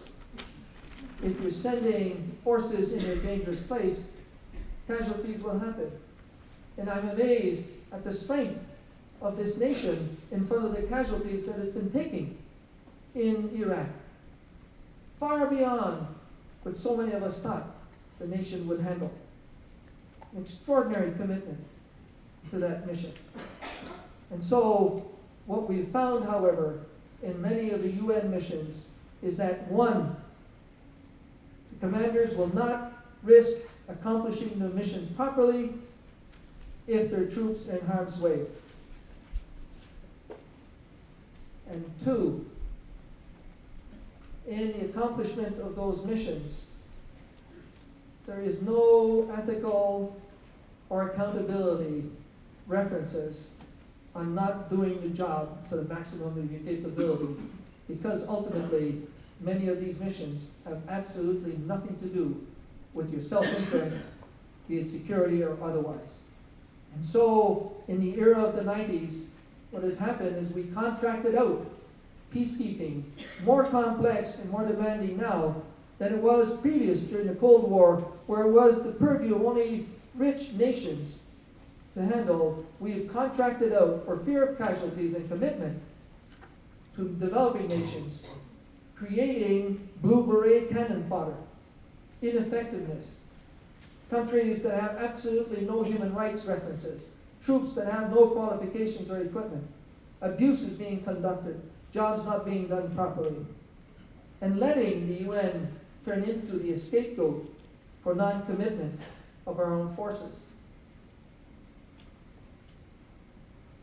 If you're sending forces in a dangerous place, casualties will happen. And I'm amazed at the strength of this nation in front of the casualties that it's been taking in Iraq. Far beyond what so many of us thought the nation would handle. An extraordinary commitment to that mission. And so, what we've found, however, in many of the UN missions is that, one, the commanders will not risk accomplishing the mission properly if their troops are in harm's way. And two, in the accomplishment of those missions, there is no ethical or accountability references on not doing the job to the maximum of your capability, because ultimately many of these missions have absolutely nothing to do with your self-interest, be it security or otherwise. And so in the era of the 90s, what has happened is we contracted out peacekeeping, more complex and more demanding now than it was previous during the Cold War, where it was the purview of only rich nations to handle. We have contracted out, for fear of casualties and commitment to developing nations, creating blue beret cannon fodder, ineffectiveness, countries that have absolutely no human rights references, troops that have no qualifications or equipment, abuses being conducted, jobs not being done properly, and letting the UN turn into the scapegoat for non-commitment of our own forces.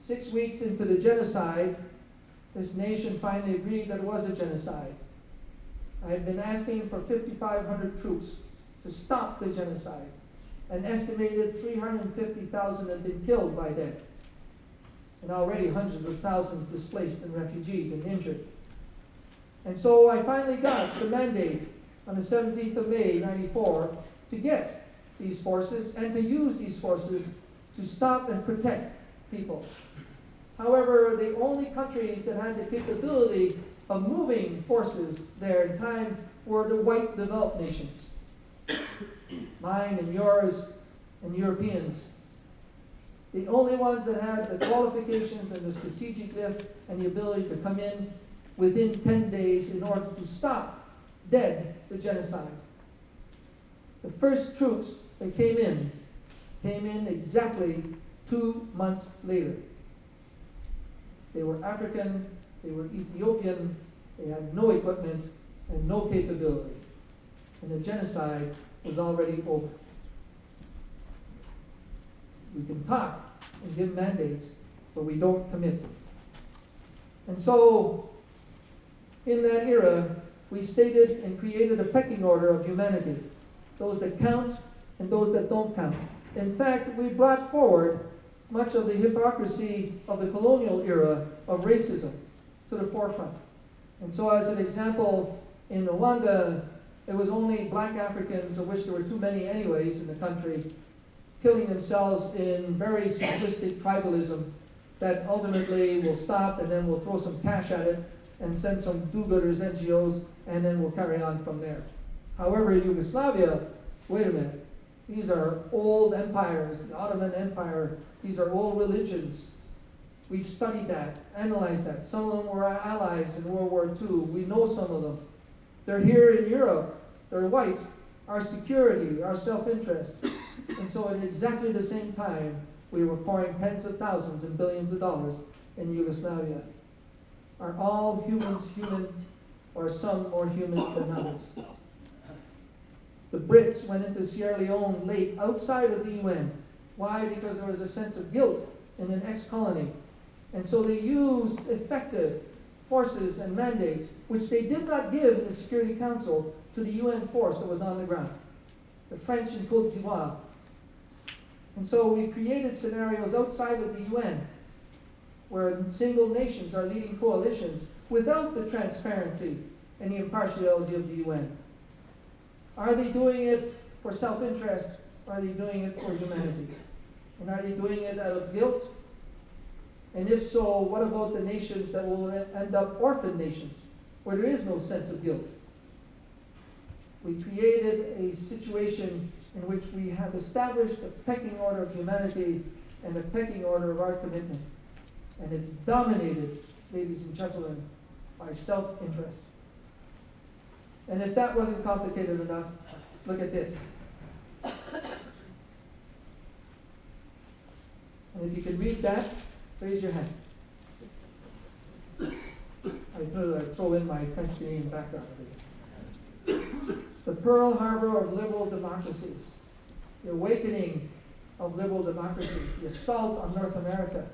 6 weeks into the genocide, this nation finally agreed that it was a genocide. I had been asking for 5,500 troops to stop the genocide. An estimated 350,000 had been killed by then, and already hundreds of thousands displaced and refugees and injured. And so I finally got the mandate on the 17th of May, 94, to get these forces and to use these forces to stop and protect people. However, the only countries that had the capability of moving forces there in time were the white developed nations. Mine and yours and Europeans. The only ones that had the qualifications and the strategic lift and the ability to come in within 10 days in order to stop dead the genocide. The first troops that came in exactly 2 months later. They were African, they were Ethiopian, they had no equipment and no capability. And the genocide was already over. We can talk and give mandates, but we don't commit. And so, in that era, we stated and created a pecking order of humanity. Those that count and those that don't count. In fact, we brought forward much of the hypocrisy of the colonial era of racism to the forefront. And so as an example, in Rwanda, it was only black Africans, of which there were too many anyways in the country, killing themselves in very simplistic tribalism that ultimately will stop, and then we'll throw some cash at it and send some do-gooders, NGOs, and then we'll carry on from there. However, Yugoslavia, wait a minute, These are old empires, the Ottoman Empire. These are old religions. We've studied that, analyzed that. Some of them were our allies in World War II. We know some of them. They're here in Europe. They're white. Our security, our self-interest. And so at exactly the same time, we were pouring tens of thousands and billions of dollars in Yugoslavia. Are all humans human, or some more human than others? The Brits went into Sierra Leone late, outside of the UN. Why? Because there was a sense of guilt in an ex-colony. And so they used effective forces and mandates, which they did not give in the Security Council to the UN force that was on the ground, the French in Côte d'Ivoire. And so we created scenarios outside of the UN, where single nations are leading coalitions without the transparency and the impartiality of the UN. Are they doing it for self-interest, or are they doing it for humanity? And are they doing it out of guilt? And if so, what about the nations that will end up orphan nations, where there is no sense of guilt? We created a situation in which we have established a pecking order of humanity and a pecking order of our commitment. And it's dominated, ladies and gentlemen, by self-interest. And if that wasn't complicated enough, look at this. And if you can read that, raise your hand. I throw in my French-Canadian background. The Pearl Harbor of liberal democracies, the awakening of liberal democracies, the assault on North America.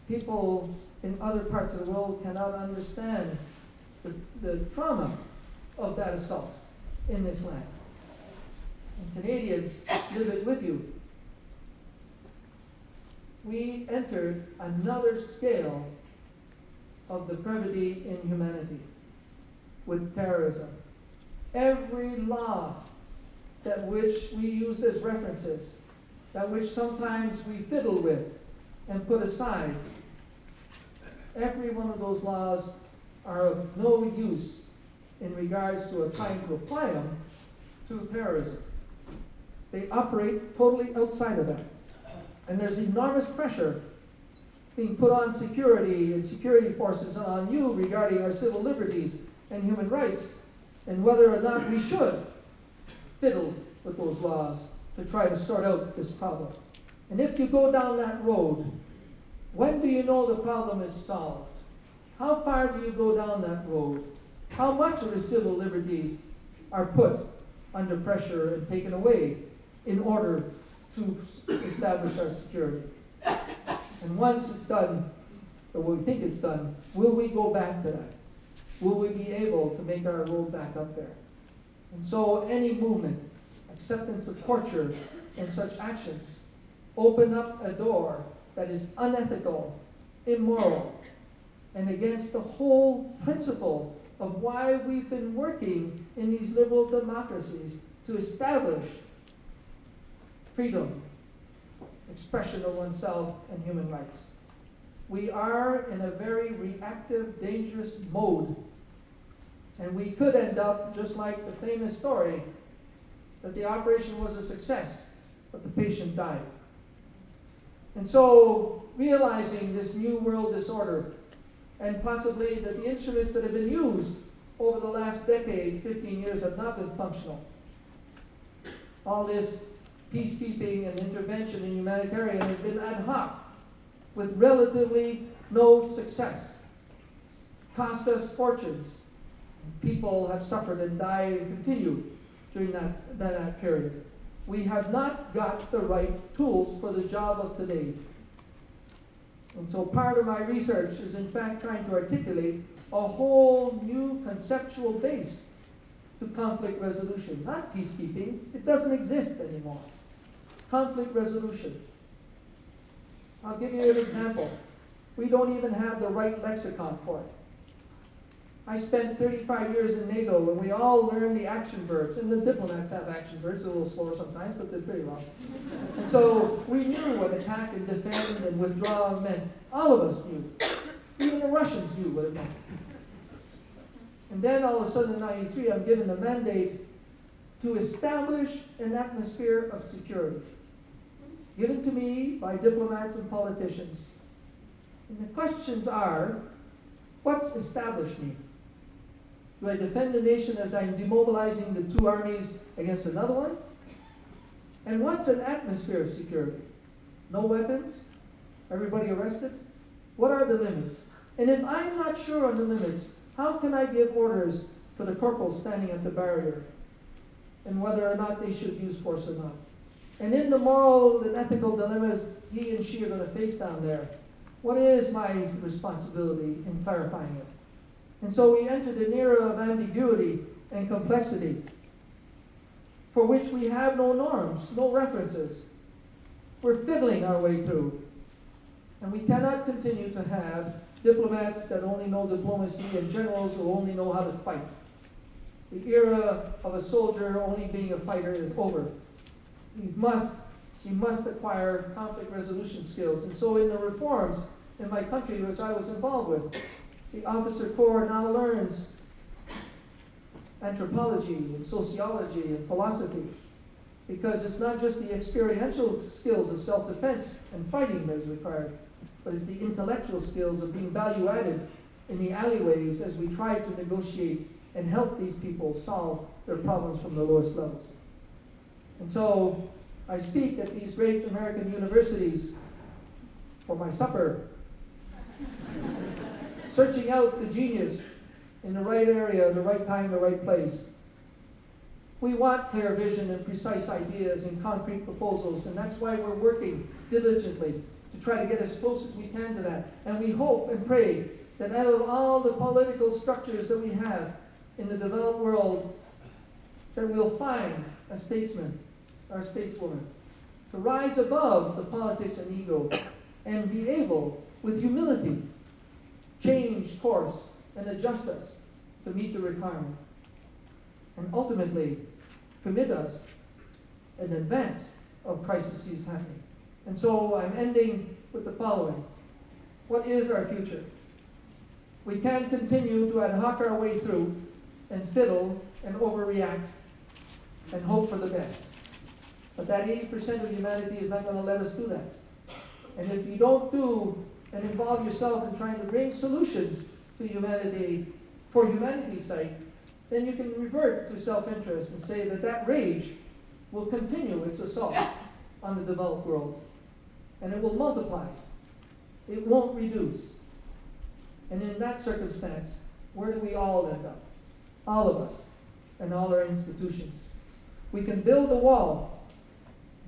People in other parts of the world cannot understand the trauma of that assault in this land. And Canadians live it with you. We entered another scale of depravity in humanity with terrorism. Every law that which we use as references, that which sometimes we fiddle with and put aside, every one of those laws are of no use in regards to trying to apply them to terrorism. They operate totally outside of that. And there's enormous pressure being put on security and security forces and on you regarding our civil liberties and human rights, and whether or not we should fiddle with those laws to try to sort out this problem. And if you go down that road, when do you know the problem is solved? How far do you go down that road? How much of the civil liberties are put under pressure and taken away in order to establish our security? And once it's done, or we think it's done, will we go back to that? Will we be able to make our road back up there? And so any movement, acceptance of torture and such actions, open up a door that is unethical, immoral, and against the whole principle of why we've been working in these liberal democracies to establish freedom, expression of oneself, and human rights. We are in a very reactive, dangerous mode. And we could end up just like the famous story that the operation was a success, but the patient died. And so, realizing this new world disorder, and possibly that the instruments that have been used over the last decade, 15 years, have not been functional. All this peacekeeping and intervention in humanitarian has been ad hoc, with relatively no success. Cost us fortunes. People have suffered and died and continue during that period. We have not got the right tools for the job of today. And so part of my research is in fact trying to articulate a whole new conceptual base to conflict resolution. Not peacekeeping. It doesn't exist anymore. Conflict resolution. I'll give you an example. We don't even have the right lexicon for it. I spent 35 years in NATO, and we all learned the action verbs. And the diplomats have action verbs, a little slower sometimes, but they're pretty long. And so we knew what attack and defend and withdraw meant. All of us knew. Even the Russians knew what it meant. And then all of a sudden in 93, I'm given the mandate to establish an atmosphere of security, given to me by diplomats and politicians. And the questions are, what's establish me? Do I defend the nation as I'm demobilizing the two armies against another one? And what's an atmosphere of security? No weapons? Everybody arrested? What are the limits? And if I'm not sure on the limits, how can I give orders to the corporals standing at the barrier, and whether or not they should use force or not? And in the moral and ethical dilemmas he and she are going to face down there, what is my responsibility in clarifying it? And so we entered an era of ambiguity and complexity for which we have no norms, no references. We're fiddling our way through. And we cannot continue to have diplomats that only know diplomacy and generals who only know how to fight. The era of a soldier only being a fighter is over. He must acquire conflict resolution skills. And so in the reforms in my country, which I was involved with, the officer corps now learns anthropology and sociology and philosophy, because it's not just the experiential skills of self-defense and fighting that is required, but it's the intellectual skills of being value-added in the alleyways as we try to negotiate and help these people solve their problems from the lowest levels. And so I speak at these great American universities for my supper, searching out the genius in the right area, the right time, the right place. We want clear vision and precise ideas and concrete proposals, and that's why we're working diligently to try to get as close as we can to that. And we hope and pray that out of all the political structures that we have in the developed world, that we'll find a statesman or a stateswoman to rise above the politics and ego and be able, with humility, change course and adjust us to meet the requirement, and ultimately commit us in advance of crises happening. And so I'm ending with the following. What is our future? We can't continue to ad hoc our way through and fiddle and overreact and hope for the best. But that 80% of humanity is not going to let us do that. And if you don't do and involve yourself in trying to bring solutions to humanity for humanity's sake, then you can revert to self-interest and say that that rage will continue its assault on the developed world. And it will multiply. It won't reduce. And in that circumstance, where do we all end up? All of us and all our institutions. We can build a wall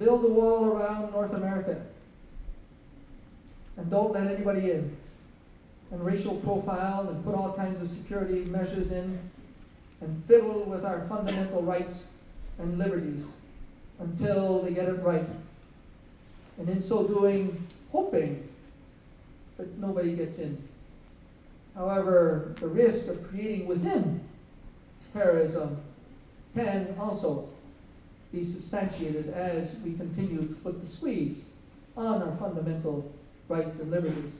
around North America, and don't let anybody in, and racial profile and put all kinds of security measures in, and fiddle with our fundamental rights and liberties until they get it right. And in so doing, hoping that nobody gets in. However, the risk of creating within terrorism can also be substantiated as we continue to put the squeeze on our fundamental rights and liberties.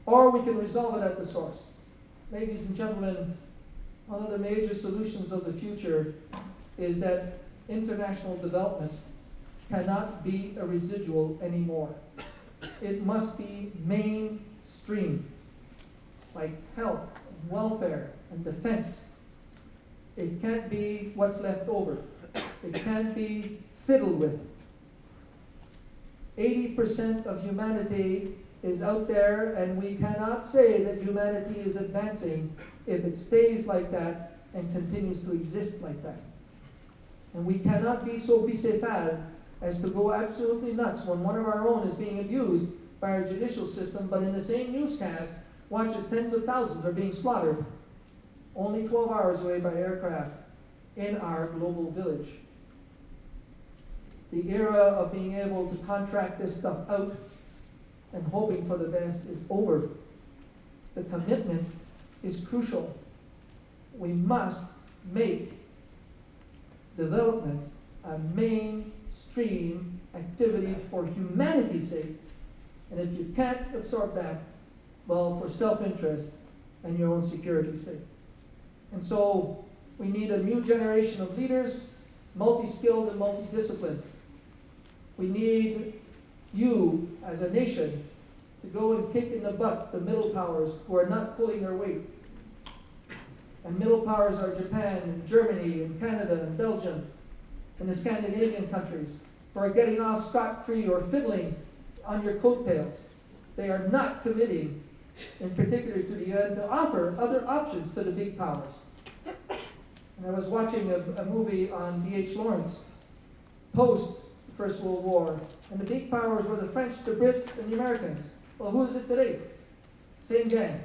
Or we can resolve it at the source. Ladies and gentlemen, one of the major solutions of the future is that international development cannot be a residual anymore. It must be mainstream, like health, welfare, and defense. It can't be what's left over. It can't be fiddled with. 80% of humanity is out there, and we cannot say that humanity is advancing if it stays like that and continues to exist like that. And we cannot be so bicéphale as to go absolutely nuts when one of our own is being abused by our judicial system, but in the same newscast, watch as tens of thousands are being slaughtered only 12 hours away by aircraft in our global village. The era of being able to contract this stuff out and hoping for the best is over. The commitment is crucial. We must make development a mainstream activity for humanity's sake. And if you can't absorb that, well, for self-interest and your own security's sake. And so we need a new generation of leaders multi-skilled and multi-disciplined. We need you, as a nation, to go and kick in the butt the middle powers who are not pulling their weight. And middle powers are Japan and Germany and Canada and Belgium and the Scandinavian countries who are getting off scot-free or fiddling on your coattails. They are not committing, in particular to the UN, to offer other options to the big powers. And I was watching a movie on D.H. Lawrence, post First World War, and the big powers were the French, the Brits, and the Americans. Well, who is it today? Same gang.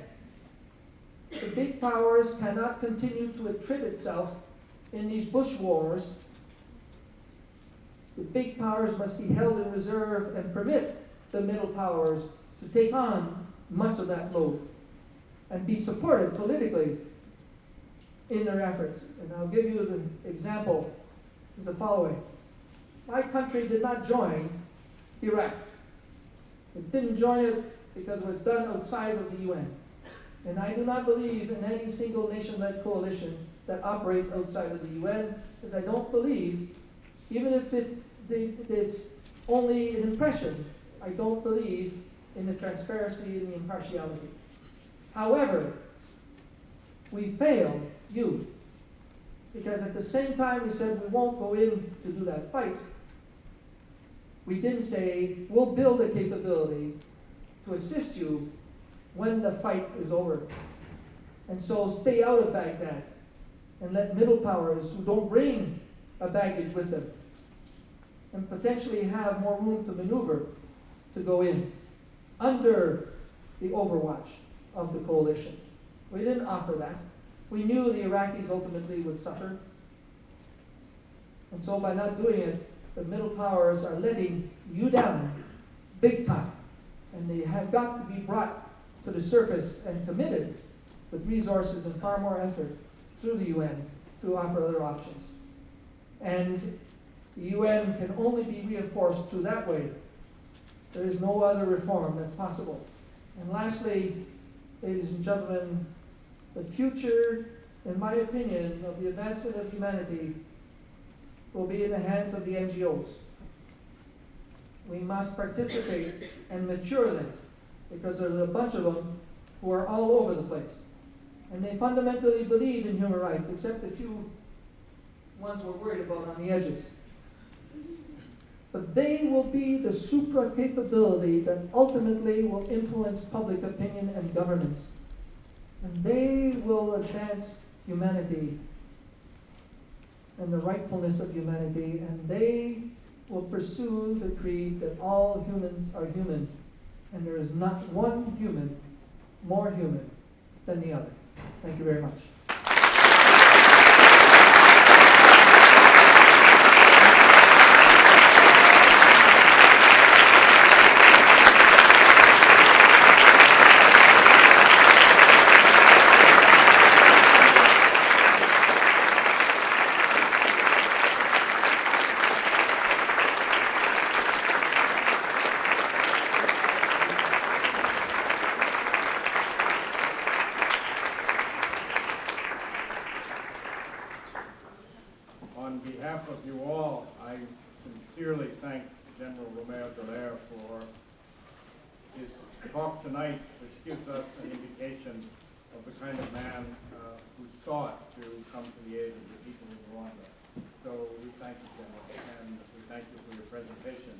The big powers cannot continue to attrit itself in these bush wars. The big powers must be held in reserve and permit the middle powers to take on much of that load and be supported politically in their efforts. And I'll give you the example is the following. My country did not join Iraq. It didn't join it because it was done outside of the UN. And I do not believe in any single nation-led coalition that operates outside of the UN, because I don't believe, even if it's only an impression, I don't believe in the transparency and the impartiality. However, we failed you, because at the same time we said we won't go in to do that fight, we didn't say we'll build a capability to assist you when the fight is over. And so stay out of Baghdad and let middle powers who don't bring a baggage with them and potentially have more room to maneuver to go in under the overwatch of the coalition. We didn't offer that. We knew the Iraqis ultimately would suffer. And so by not doing it, the middle powers are letting you down big time. And they have got to be brought to the surface and committed with resources and far more effort through the UN to offer other options. And the UN can only be reinforced through that way. There is no other reform that's possible. And lastly, ladies and gentlemen, the future, in my opinion, of the advancement of humanity will be in the hands of the NGOs. We must participate and mature them, because there's a bunch of them who are all over the place. And they fundamentally believe in human rights, except a few ones we're worried about on the edges. But they will be the supra-capability that ultimately will influence public opinion and governance. And they will advance humanity and the rightfulness of humanity, and they will pursue the creed that all humans are human, and there is not one human more human than the other. Thank you very much. On behalf of you all, I sincerely thank General Dallaire for his talk tonight, which gives us an indication of the kind of man who sought to come to the aid of the people of Rwanda. So we thank you, General, and we thank you for your presentation.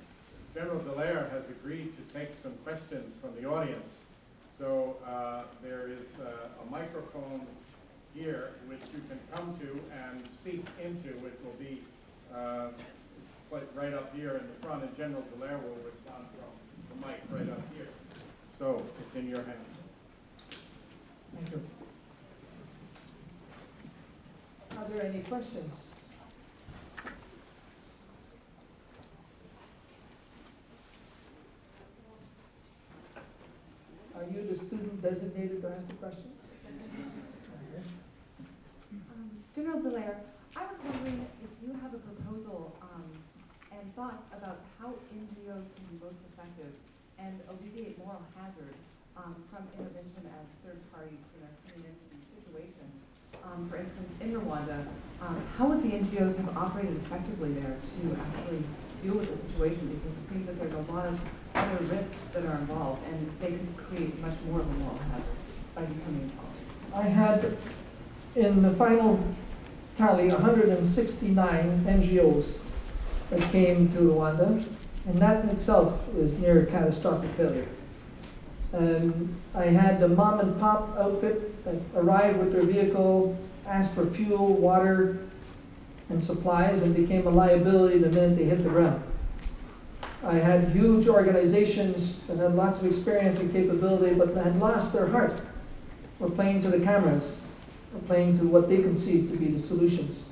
General Dallaire has agreed to take some questions from the audience. So there is a microphone here, which you can come to and speak into, which will be right up here in the front, and General Dallaire will respond from the mic right up here. So it's in your hands. Thank you. Are there any questions? Are you the student designated to ask the question? General Dallaire, I was wondering if you have a proposal and thoughts about how NGOs can be most effective and alleviate moral hazard from intervention as third parties coming into these situations. For instance, in Rwanda, how would the NGOs have operated effectively there to actually deal with the situation? Because it seems that there's a lot of other risks that are involved, and they could create much more of a moral hazard by becoming involved. I had, in the final tally, 169 NGOs that came to Rwanda, and that in itself is near catastrophic failure. I had the mom and pop outfit that arrived with their vehicle, asked for fuel, water, and supplies, and became a liability the minute they hit the ground. I had huge organizations that had lots of experience and capability, but had lost their heart. Were playing to the cameras, or playing to what they conceived to be the solutions,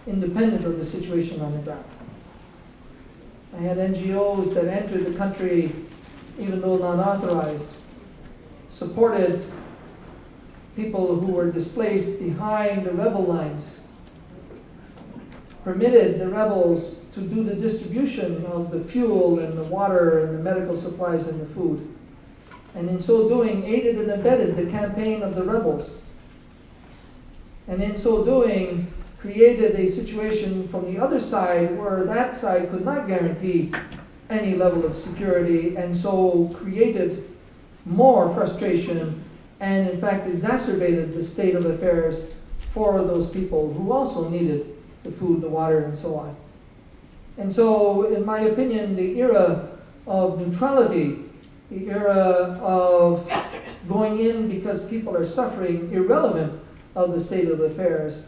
independent of the situation on the ground. I had NGOs that entered the country, even though not authorized, supported people who were displaced behind the rebel lines, permitted the rebels to do the distribution of the fuel and the water and the medical supplies and the food. And in so doing, aided and abetted the campaign of the rebels. And in so doing, created a situation from the other side where that side could not guarantee any level of security, and so created more frustration and in fact exacerbated the state of affairs for those people who also needed the food, the water, and so on. And so, in my opinion, the era of neutrality, the era of going in because people are suffering, irrelevant of the state of affairs,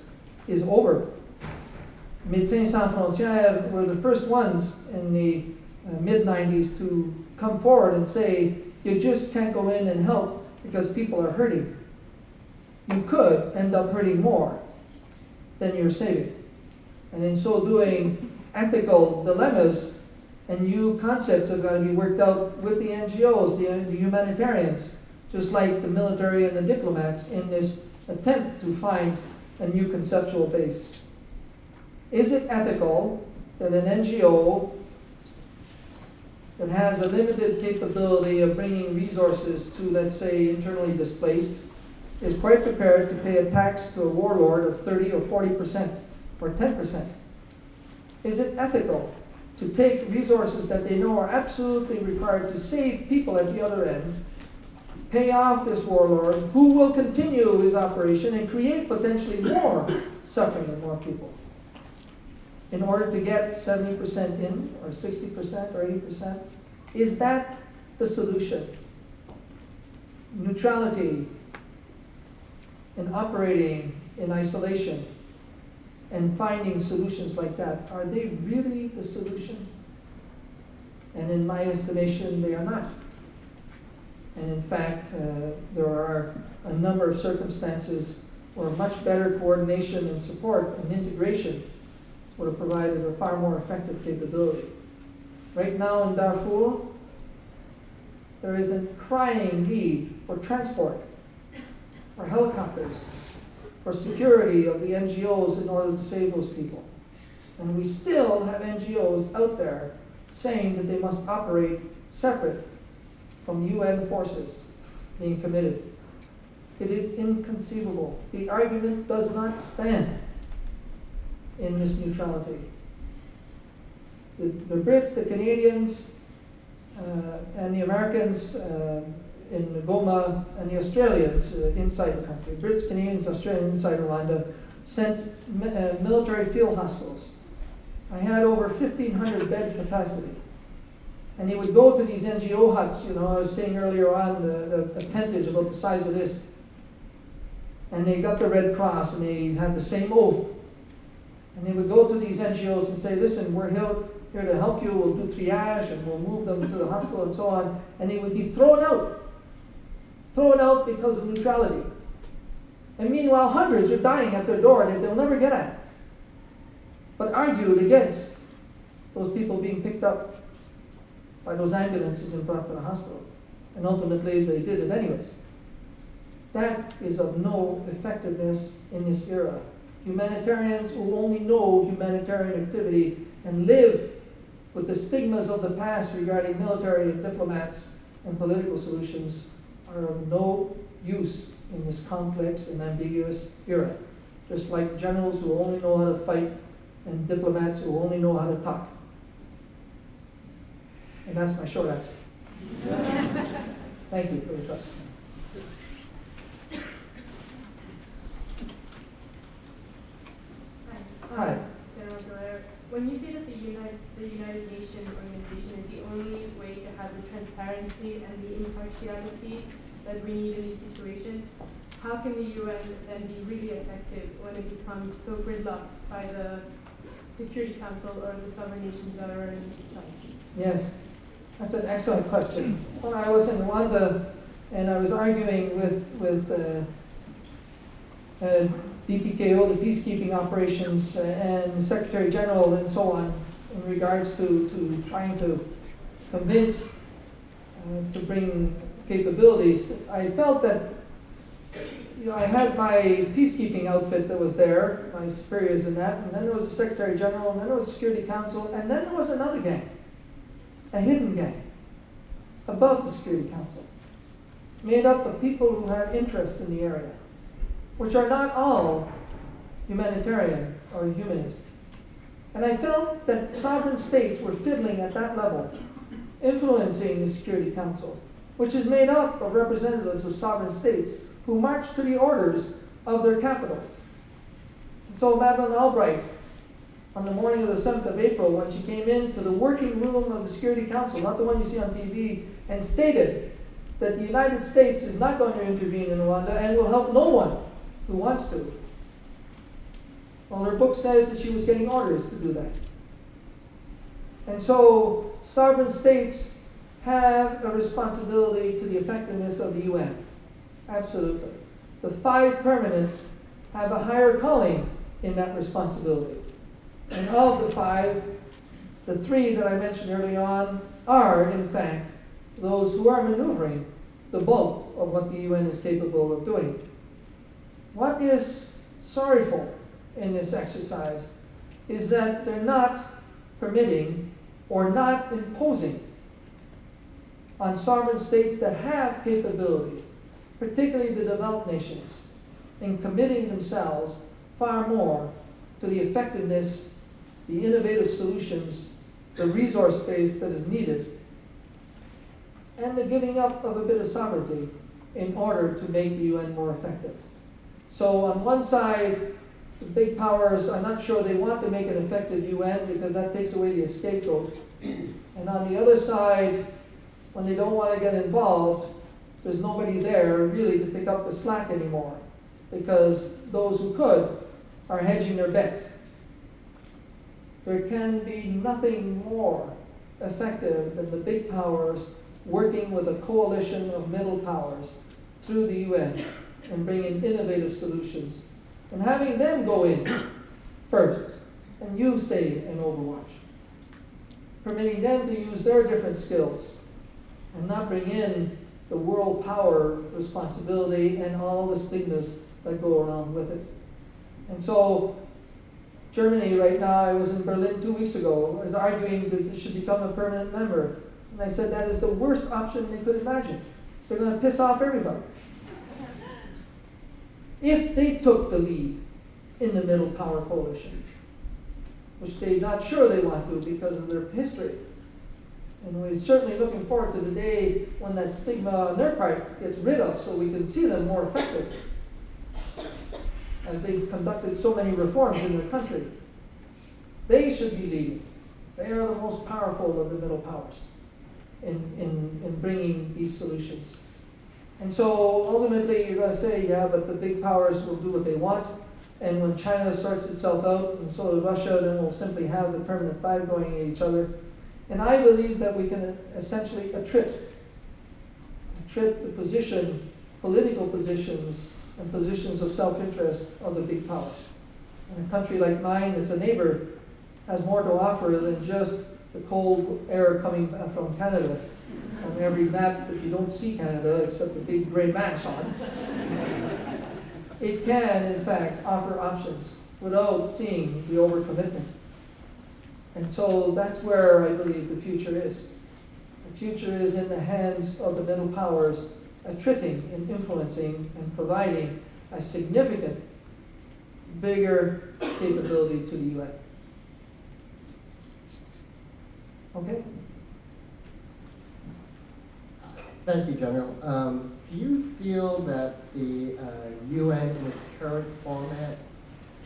is over. Médecins Sans Frontières were the first ones in the mid-90s to come forward and say, you just can't go in and help because people are hurting. You could end up hurting more than you're saving. And in so doing, ethical dilemmas and new concepts have got to be worked out with the NGOs, the humanitarians, just like the military and the diplomats in this attempt to find a new conceptual base. Is it ethical that an NGO that has a limited capability of bringing resources to, let's say, internally displaced, is quite prepared to pay a tax to a warlord of 30 or 40% or 10%? Is it ethical to take resources that they know are absolutely required to save people at the other end, pay off this warlord who will continue his operation and create potentially more suffering and more people, in order to get 70% in, or 60% or 80%? Is that the solution? Neutrality and operating in isolation and finding solutions like that, are they really the solution? And in my estimation, they are not. And in fact, there are a number of circumstances where much better coordination and support and integration would have provided a far more effective capability. Right now in Darfur, there is a crying need for transport, for helicopters, for security of the NGOs in order to save those people. And we still have NGOs out there saying that they must operate separate from UN forces being committed. It is inconceivable. The argument does not stand in this neutrality. The Brits, the Canadians, and the Americans in Goma, and the Australians inside the country, Brits, Canadians, Australians inside Rwanda, sent military field hospitals. I had over 1,500 bed capacity. And they would go to these NGO huts, I was saying earlier on, a tentage about the size of this. And they got the Red Cross, and they had the same oath. And they would go to these NGOs and say, listen, we're here to help you, we'll do triage, and we'll move them to the hospital and so on. And they would be thrown out because of neutrality. And meanwhile, hundreds are dying at their door that they'll never get at, but argued against those people being picked up by those ambulances and brought to the hospital. And ultimately, they did it anyways. That is of no effectiveness in this era. Humanitarians who only know humanitarian activity and live with the stigmas of the past regarding military and diplomats and political solutions are of no use in this complex and ambiguous era. just like generals who only know how to fight and diplomats who only know how to talk. And that's my short answer. Thank you for the question. Hi. General Dallaire, when you say that the United Nations organization is the only way to have the transparency and the impartiality that we need in these situations, how can the UN then be really effective when it becomes so gridlocked by the Security Council or the sovereign nations that are in charge? Yes, that's an excellent question. When I was in Rwanda and I was arguing with DPKO, the peacekeeping operations, and the Secretary General and so on, in regards to trying to convince to bring capabilities, I felt that I had my peacekeeping outfit that was there, my superiors in that, and then there was the Secretary General, and then there was the Security Council, and then there was another gang, a hidden gang, above the Security Council, made up of people who have interests in the area, which are not all humanitarian or humanist. And I felt that sovereign states were fiddling at that level, influencing the Security Council, which is made up of representatives of sovereign states who march to the orders of their capital. And so Madeleine Albright, on the morning of the 7th of April, when she came into the working room of the Security Council, not the one you see on TV, and stated that the United States is not going to intervene in Rwanda and will help no one who wants to. Well, her book says that she was getting orders to do that. And so sovereign states have a responsibility to the effectiveness of the UN. Absolutely. The 5 permanent have a higher calling in that responsibility. And of the 5, the 3 that I mentioned early on are, in fact, those who are maneuvering the bulk of what the UN is capable of doing. What is sorrowful in this exercise is that they're not permitting or not imposing on sovereign states that have capabilities, particularly the developed nations, in committing themselves far more to the effectiveness, the innovative solutions, the resource base that is needed, and the giving up of a bit of sovereignty in order to make the UN more effective. So on one side, the big powers, I'm not sure they want to make an effective UN because that takes away the scapegoat. And on the other side, when they don't want to get involved, there's nobody there really to pick up the slack anymore because those who could are hedging their bets. There can be nothing more effective than the big powers working with a coalition of middle powers through the UN and bringing innovative solutions and having them go in first and you stay in Overwatch, permitting them to use their different skills and not bring in the world power responsibility and all the stigmas that go around with it. And so Germany right now, I was in Berlin 2 weeks ago, is arguing that it should become a permanent member. And I said that is the worst option they could imagine. They're going to piss off everybody. If they took the lead in the middle power coalition, which they're not sure they want to because of their history. And we're certainly looking forward to the day when that stigma on their part gets rid of so we can see them more effective as they've conducted so many reforms in their country. They should be leading. They are the most powerful of the middle powers in bringing these solutions. And so ultimately you're going to say, yeah, but the big powers will do what they want. And when China sorts itself out, and so does Russia, then we'll simply have the permanent 5 going at each other. And I believe that we can essentially attrit the position, political positions, and positions of self-interest of the big powers. And a country like mine that's a neighbor has more to offer than just the cold air coming from Canada. On every map that you don't see Canada except the big gray mass on. It can, in fact, offer options without seeing the overcommitment. And so that's where I believe the future is. The future is in the hands of the middle powers, attriting and influencing and providing a significant bigger capability to the UN. Okay? Thank you, General. Do you feel that the UN in its current format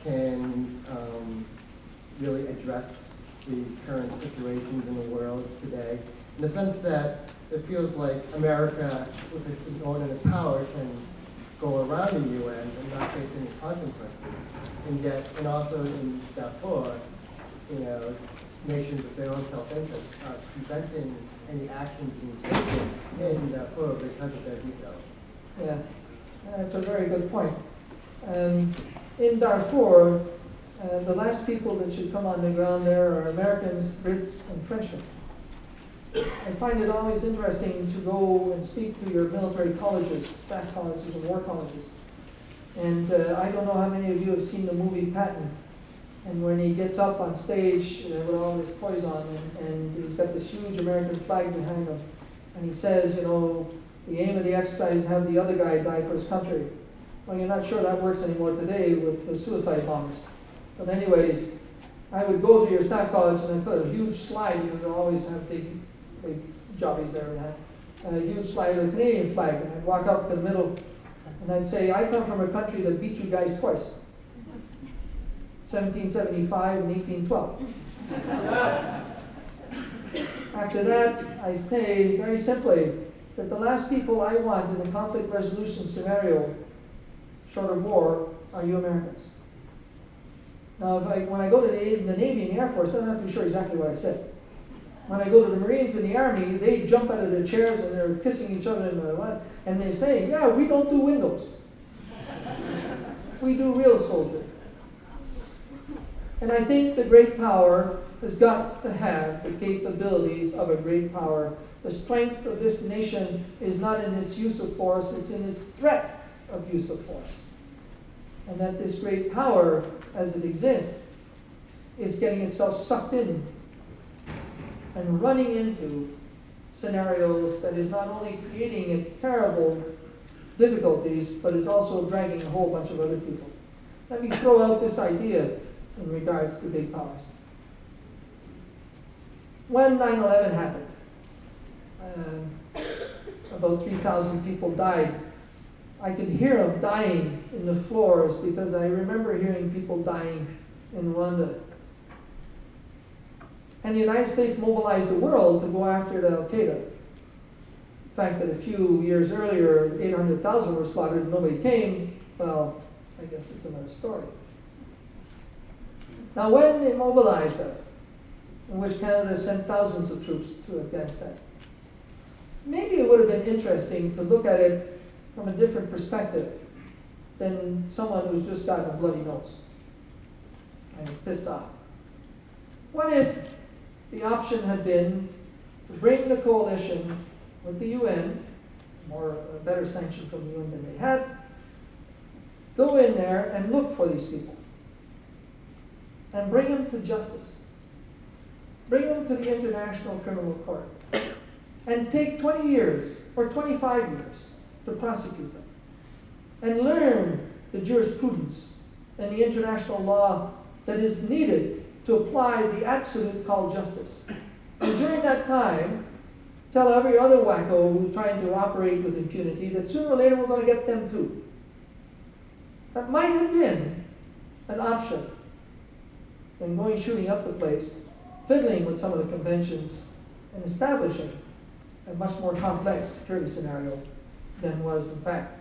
can really address the current situations in the world today? In the sense that it feels like America, with its inordinate power, can go around the UN and not face any consequences. And also in Darfur, nations with their own self-interest are preventing any actions being taken in Darfur because of their veto. Yeah, that's a very good point. In Darfur, the last people that should come on the ground there are Americans, Brits, and Frenchmen. I find it always interesting to go and speak to your military colleges, staff colleges, and war colleges. And I don't know how many of you have seen the movie Patton. And when he gets up on stage with all his toys on, and he's got this huge American flag behind him, and he says, the aim of the exercise is to have the other guy die for his country. Well, you're not sure that works anymore today with the suicide bombers. But anyways, I would go to your staff college and I'd put a huge slide, because they always have big jobbies there, and a huge slide with a Canadian flag, and I'd walk up to the middle, and I'd say, I come from a country that beat you guys twice. 1775 and 1812. After that, I say very simply that the last people I want in a conflict resolution scenario, short of war, are you Americans. Now, when I go to the Navy and the Air Force, I'm not too sure exactly what I said. When I go to the Marines and the Army, they jump out of their chairs and they're kissing each other and they say, yeah, we don't do windows. We do real soldiering. And I think the great power has got to have the capabilities of a great power. The strength of this nation is not in its use of force, it's in its threat of use of force. And that this great power, as it exists, is getting itself sucked in and running into scenarios that is not only creating terrible difficulties, but is also dragging a whole bunch of other people. Let me throw out this idea in regards to big powers. When 9/11 happened, about 3,000 people died. I could hear them dying in the floors because I remember hearing people dying in Rwanda. And the United States mobilized the world to go after the Al-Qaeda. The fact that a few years earlier, 800,000 were slaughtered and nobody came, well, I guess it's another story. Now, when they mobilized us, in which Canada sent thousands of troops to Afghanistan, maybe it would have been interesting to look at it from a different perspective than someone who's just gotten a bloody nose and is pissed off. What if the option had been to bring the coalition with the UN, a better sanction from the UN than they had, go in there and look for these people and bring them to justice. Bring them to the International Criminal Court and take 20 years or 25 years to prosecute them and learn the jurisprudence and the international law that is needed to apply the absolute called justice. And during that time, tell every other wacko who's trying to operate with impunity that sooner or later we're going to get them too. That might have been an option than going shooting up the place, fiddling with some of the conventions, and establishing a much more complex security scenario than was in fact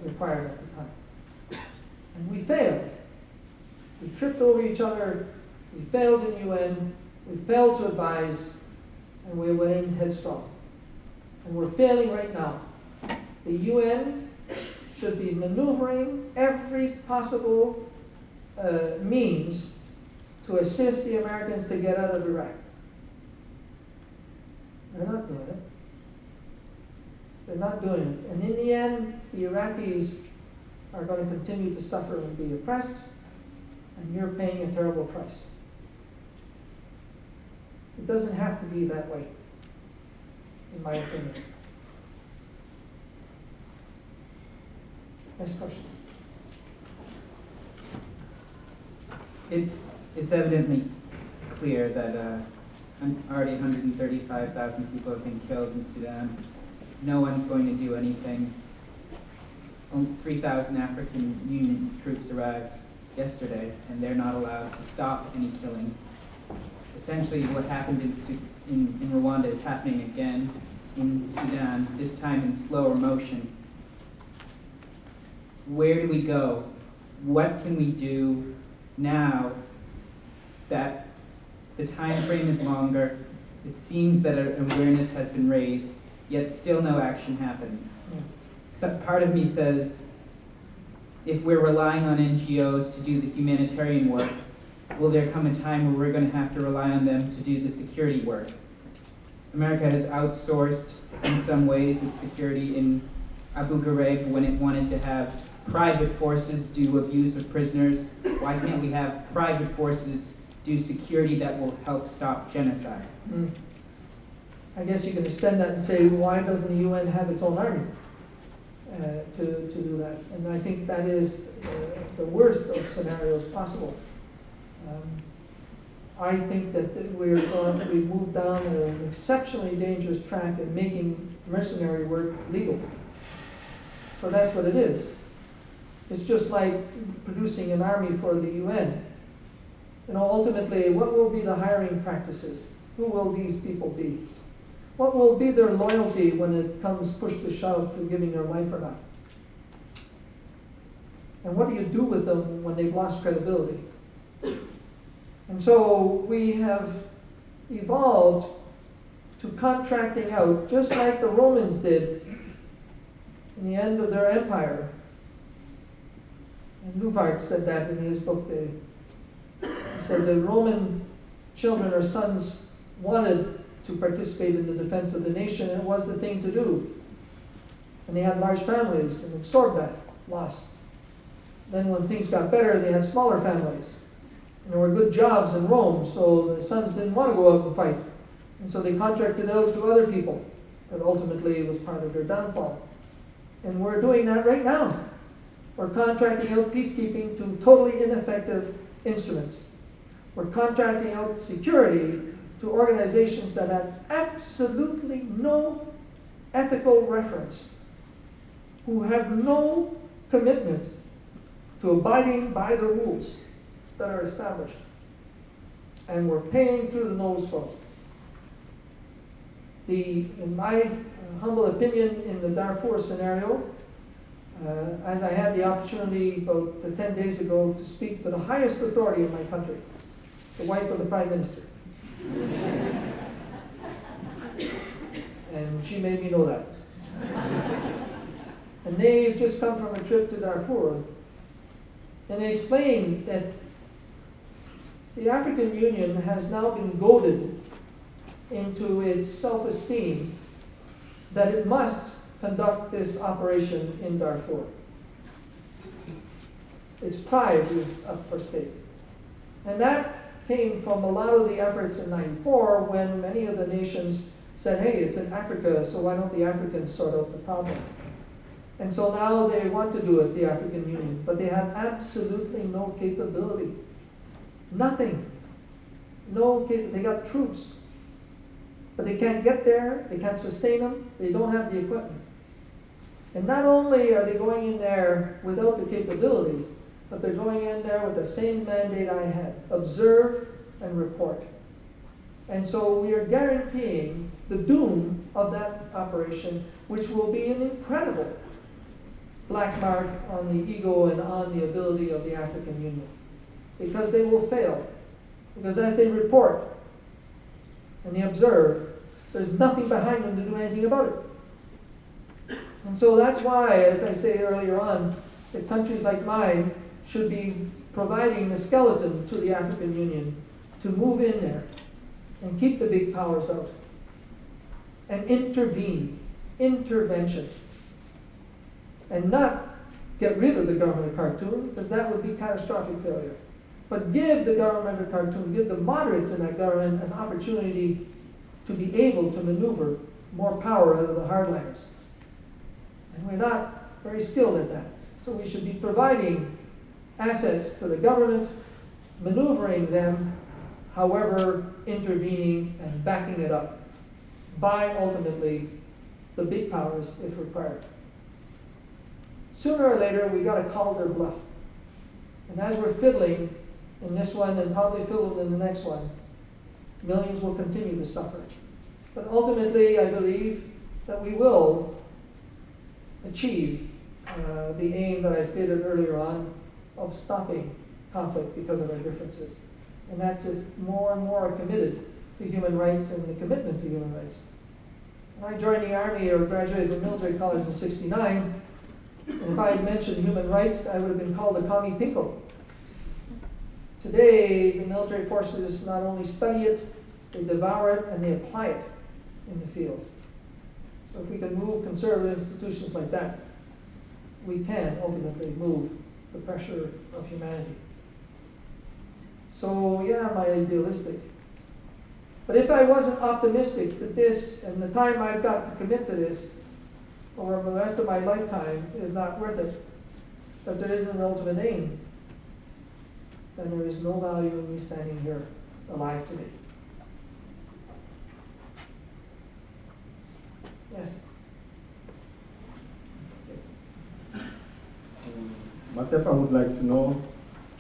required at the time. And we failed. We tripped over each other, we failed in UN, we failed to advise, and we went in headstrong. And we're failing right now. The UN should be maneuvering every possible means to assist the Americans to get out of Iraq. They're not doing it. They're not doing it. And in the end, the Iraqis are going to continue to suffer and be oppressed, and you're paying a terrible price. It doesn't have to be that way, in my opinion. Next question. it's evidently clear that already 135,000 people have been killed in Sudan. No one's going to do anything. 3,000 African Union troops arrived yesterday, and they're not allowed to stop any killing. Essentially, what happened in Rwanda is happening again in Sudan, this time in slower motion. Where do we go? What can we do now that the time frame is longer? It seems that awareness has been raised, yet still no action happens. So part of me says, if we're relying on NGOs to do the humanitarian work, will there come a time where we're going to have to rely on them to do the security work? America has outsourced, in some ways, its security in Abu Ghraib when it wanted to have private forces do abuse of prisoners. Why can't we have private forces do security that will help stop genocide? I guess you can extend that and say, why doesn't the UN have its own army to do that? And I think that is the worst of scenarios possible. I think that we've moved down an exceptionally dangerous track in making mercenary work legal. So that's what it is. It's just like producing an army for the UN. You know, ultimately, what will be the hiring practices? Who will these people be? What will be their loyalty when it comes push to shove to giving their life or not? And what do you do with them when they've lost credibility? And so we have evolved to contracting out, just like the Romans did in the end of their empire. And Louvard said that in his book. He said the Roman children or sons wanted to participate in the defense of the nation, and it was the thing to do. And they had large families and absorbed that loss. Then when things got better, they had smaller families. And there were good jobs in Rome, so the sons didn't want to go out and fight. And so they contracted out to other people. That ultimately was part of their downfall. And we're doing that right now. We're contracting out peacekeeping to totally ineffective instruments. We're contracting out security to organizations that have absolutely no ethical reference, who have no commitment to abiding by the rules that are established. And we're paying through the nose for it. In my humble opinion, in the Darfur scenario, as I had the opportunity about 10 days ago to speak to the highest authority in my country, the wife of the Prime Minister. And she made me know that. And they've just come from a trip to Darfur, and they explained that the African Union has now been goaded into its self-esteem that it must conduct this operation in Darfur. Its pride is up for stake. And that came from a lot of the efforts in '94 when many of the nations said, hey, it's in Africa, so why don't the Africans sort out the problem? And so now they want to do it, the African Union, but they have absolutely no capability. Nothing. They got troops, but they can't get there, they can't sustain them, they don't have the equipment. And not only are they going in there without the capability, but they're going in there with the same mandate I had: observe and report. And so we are guaranteeing the doom of that operation, which will be an incredible black mark on the ego and on the ability of the African Union. Because they will fail. Because as they report and they observe, there's nothing behind them to do anything about it. And so that's why, as I say earlier on, that countries like mine should be providing the skeleton to the African Union to move in there and keep the big powers out and intervene, intervention, and not get rid of the government of Khartoum, because that would be catastrophic failure. But give the government of Khartoum, give the moderates in that government an opportunity to be able to maneuver more power out of the hardliners. And we're not very skilled at that. So we should be providing assets to the government maneuvering them, however intervening and backing it up by ultimately the big powers if required. Sooner or later, we got to call their bluff. And as we're fiddling in this one and probably fiddling in the next one, millions will continue to suffer. But ultimately, I believe that we will achieve the aim that I stated earlier on of stopping conflict because of our differences. And that's if more and more are committed to human rights and the commitment to human rights. When I joined the Army or graduated from military college in '69, and if I had mentioned human rights, I would have been called a commie pinko. Today, the military forces not only study it, they devour it, and they apply it in the field. So if we can move conservative institutions like that, we can ultimately move the pressure of humanity. So yeah, am I idealistic? But if I wasn't optimistic that this and the time I've got to commit to this over the rest of my lifetime is not worth it, that there isn't an ultimate aim, then there is no value in me standing here alive today. Yes? Myself, I would like to know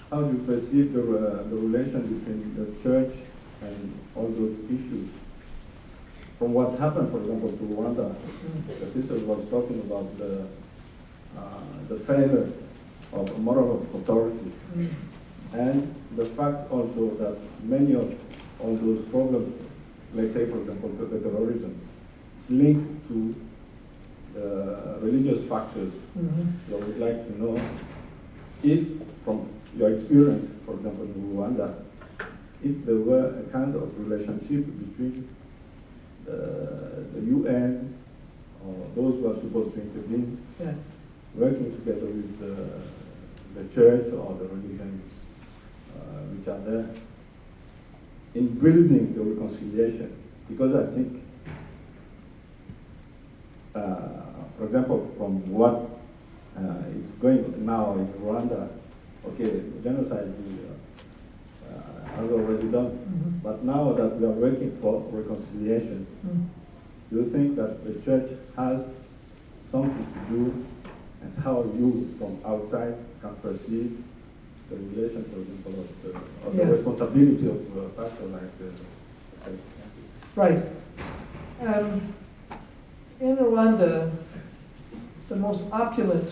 how you perceive the relation between the church and all those issues. From what happened, for example, to Rwanda, the sister was talking about the failure of moral authority. And the fact also that many of all those problems, let's say, for example, the terrorism, is linked to the religious factors. So I would like to know if, from your experience, for example, in Rwanda, if there were a kind of relationship between the UN or those who are supposed to intervene, working together with the church or the religions which are there, in building the reconciliation. Because I think, for example, from what is going now in Rwanda, okay, genocide has already done, but now that we are working for reconciliation, do you think that the church has something to do, and how you from outside can perceive the relation, for example, of the responsibility of a pastor like the church? Right. In Rwanda, the most opulent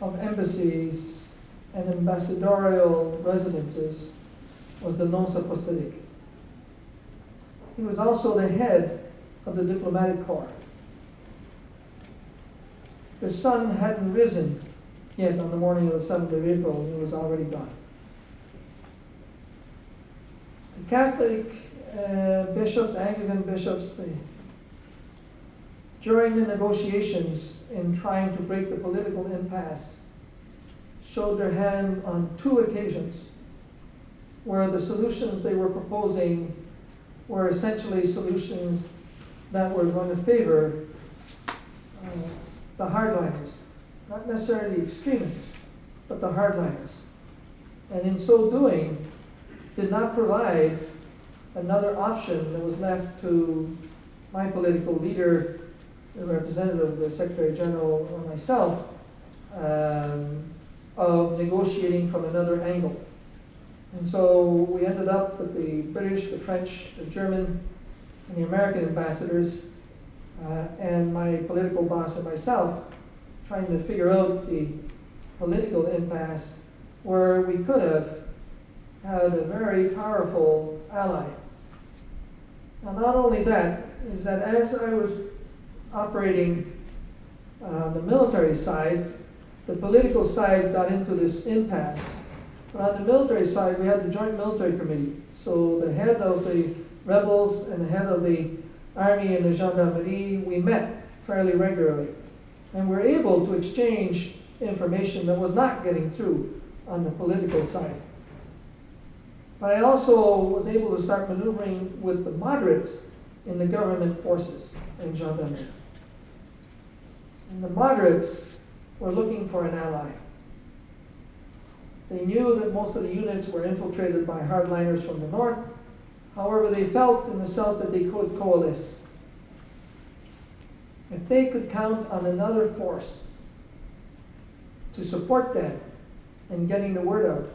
of embassies and ambassadorial residences was the nonce apostolique. He was also the head of the diplomatic corps. The sun hadn't risen yet on the morning of the 7th of April, and he was already gone. The Catholic bishops, Anglican bishops, during the negotiations in trying to break the political impasse, showed their hand on 2 occasions where the solutions they were proposing were essentially solutions that were going to favor the hardliners, not necessarily extremists, but the hardliners. And in so doing, did not provide another option that was left to my political leader, the representative, the Secretary General, or myself, of negotiating from another angle. And so we ended up with the British, the French, the German, and the American ambassadors, and my political boss and myself, trying to figure out the political impasse where we could have had a very powerful ally. Now, not only that, is that as I was operating on the military side, the political side got into this impasse. But on the military side, we had the Joint Military Committee. So the head of the rebels and the head of the army and the gendarmerie, we met fairly regularly. And we were able to exchange information that was not getting through on the political side. But I also was able to start maneuvering with the moderates in the government forces and gendarmerie. And the moderates were looking for an ally. They knew that most of the units were infiltrated by hardliners from the north. However, they felt in the south that they could coalesce. If they could count on another force to support them in getting the word out,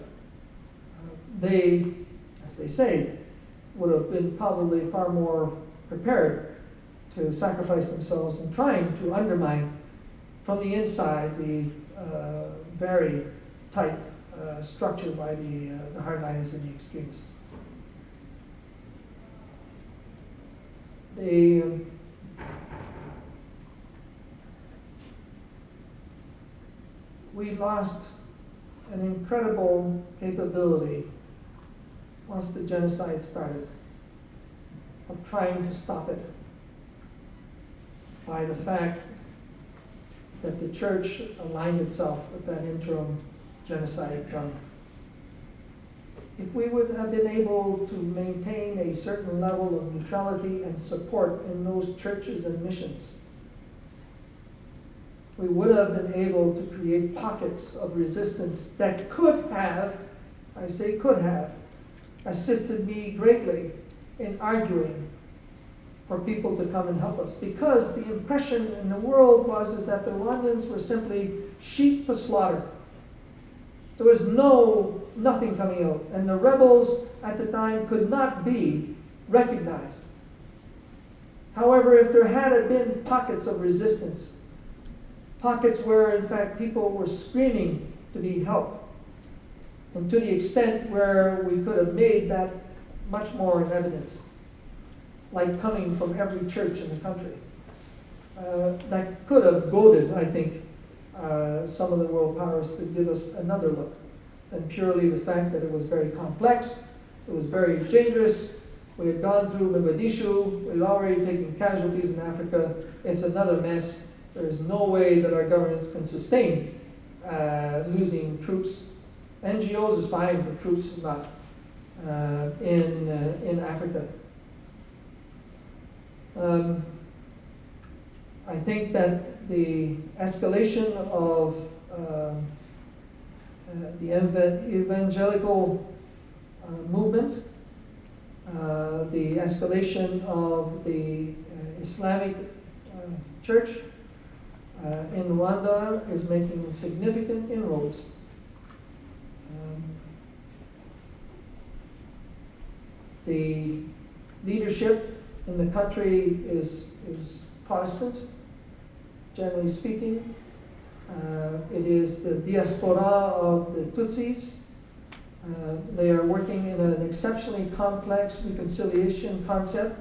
they, as they say, would have been probably far more prepared to sacrifice themselves in trying to undermine from the inside the very tight structure by the hardliners and the extremists. We lost an incredible capability once the genocide started of trying to stop it by the fact that the church aligned itself with that interim genocide government. If we would have been able to maintain a certain level of neutrality and support in those churches and missions, we would have been able to create pockets of resistance that could have, I say could have, assisted me greatly in arguing for people to come and help us. Because the impression in the world was that the Rwandans were simply sheep to slaughter. There was nothing coming out. And the rebels at the time could not be recognized. However, if there had been pockets of resistance, pockets where in fact people were screaming to be helped, and to the extent where we could have made that much more in evidence, like coming from every church in the country, that could have goaded, I think, some of the world powers to give us another look than purely the fact that it was very complex, it was very dangerous, we had gone through Mogadishu, we had already taken casualties in Africa, it's another mess. There is no way that our governments can sustain losing troops. NGOs is fine, but troops is not in Africa. I think that the escalation of the evangelical movement, the escalation of the Islamic Church in Rwanda is making significant inroads. The leadership in the country is Protestant, generally speaking. It is the diaspora of the Tutsis. They are working in an exceptionally complex reconciliation concept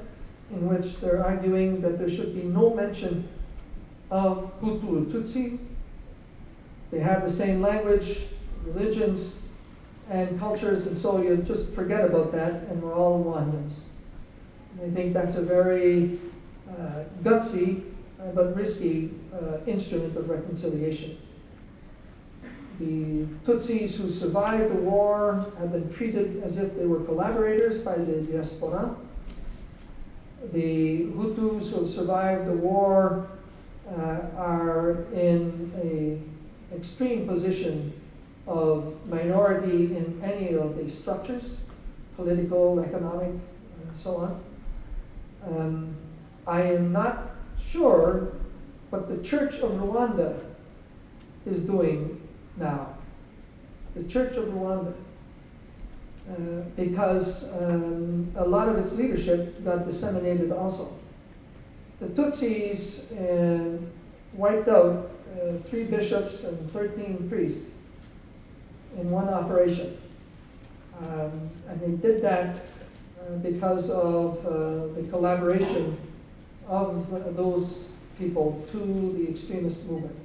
in which they're arguing that there should be no mention of Hutu or Tutsi. They have the same language, religions, and cultures, and so you just forget about that, and we're all Rwandans. And I think that's a very gutsy but risky instrument of reconciliation. The Tutsis who survived the war have been treated as if they were collaborators by the diaspora. The Hutus who have survived the war are in an extreme position of minority in any of the structures, political, economic, and so on. I am not sure what the Church of Rwanda is doing now. The Church of Rwanda. Because a lot of its leadership got disseminated also. The Tutsis wiped out 3 bishops and 13 priests in one operation. And they did that because of the collaboration of those people to the extremist movement.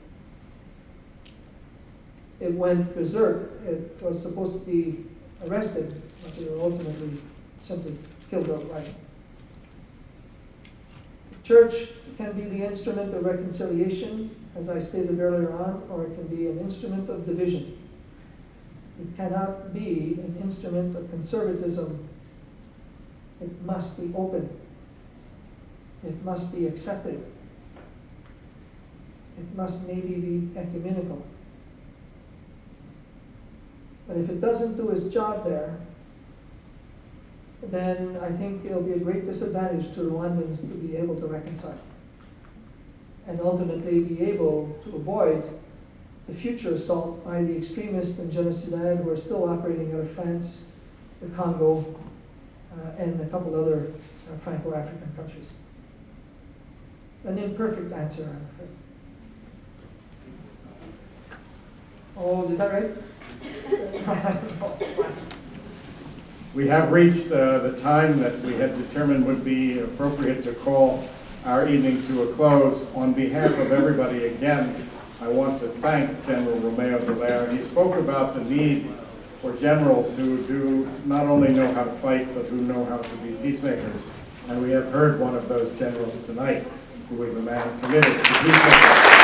It went berserk. It was supposed to be arrested, but they were ultimately simply killed outright. The church can be the instrument of reconciliation, as I stated earlier on, or it can be an instrument of division. It cannot be an instrument of conservatism. It must be open. It must be accepted. It must maybe be ecumenical. But if it doesn't do its job there, then I think it'll be a great disadvantage to Rwandans to be able to reconcile. And ultimately be able to avoid the future assault by the extremists and genocide who are still operating out of France, the Congo, and a couple other Franco-African countries. An imperfect answer, I'm afraid. Oh, is that right? We have reached the time that we had determined would be appropriate to call our evening to a close. On behalf of everybody, again, I want to thank General Romeo Dallaire. He spoke about the need for generals who do not only know how to fight, but who know how to be peacemakers. And we have heard one of those generals tonight, who was a man committed to peacemaking.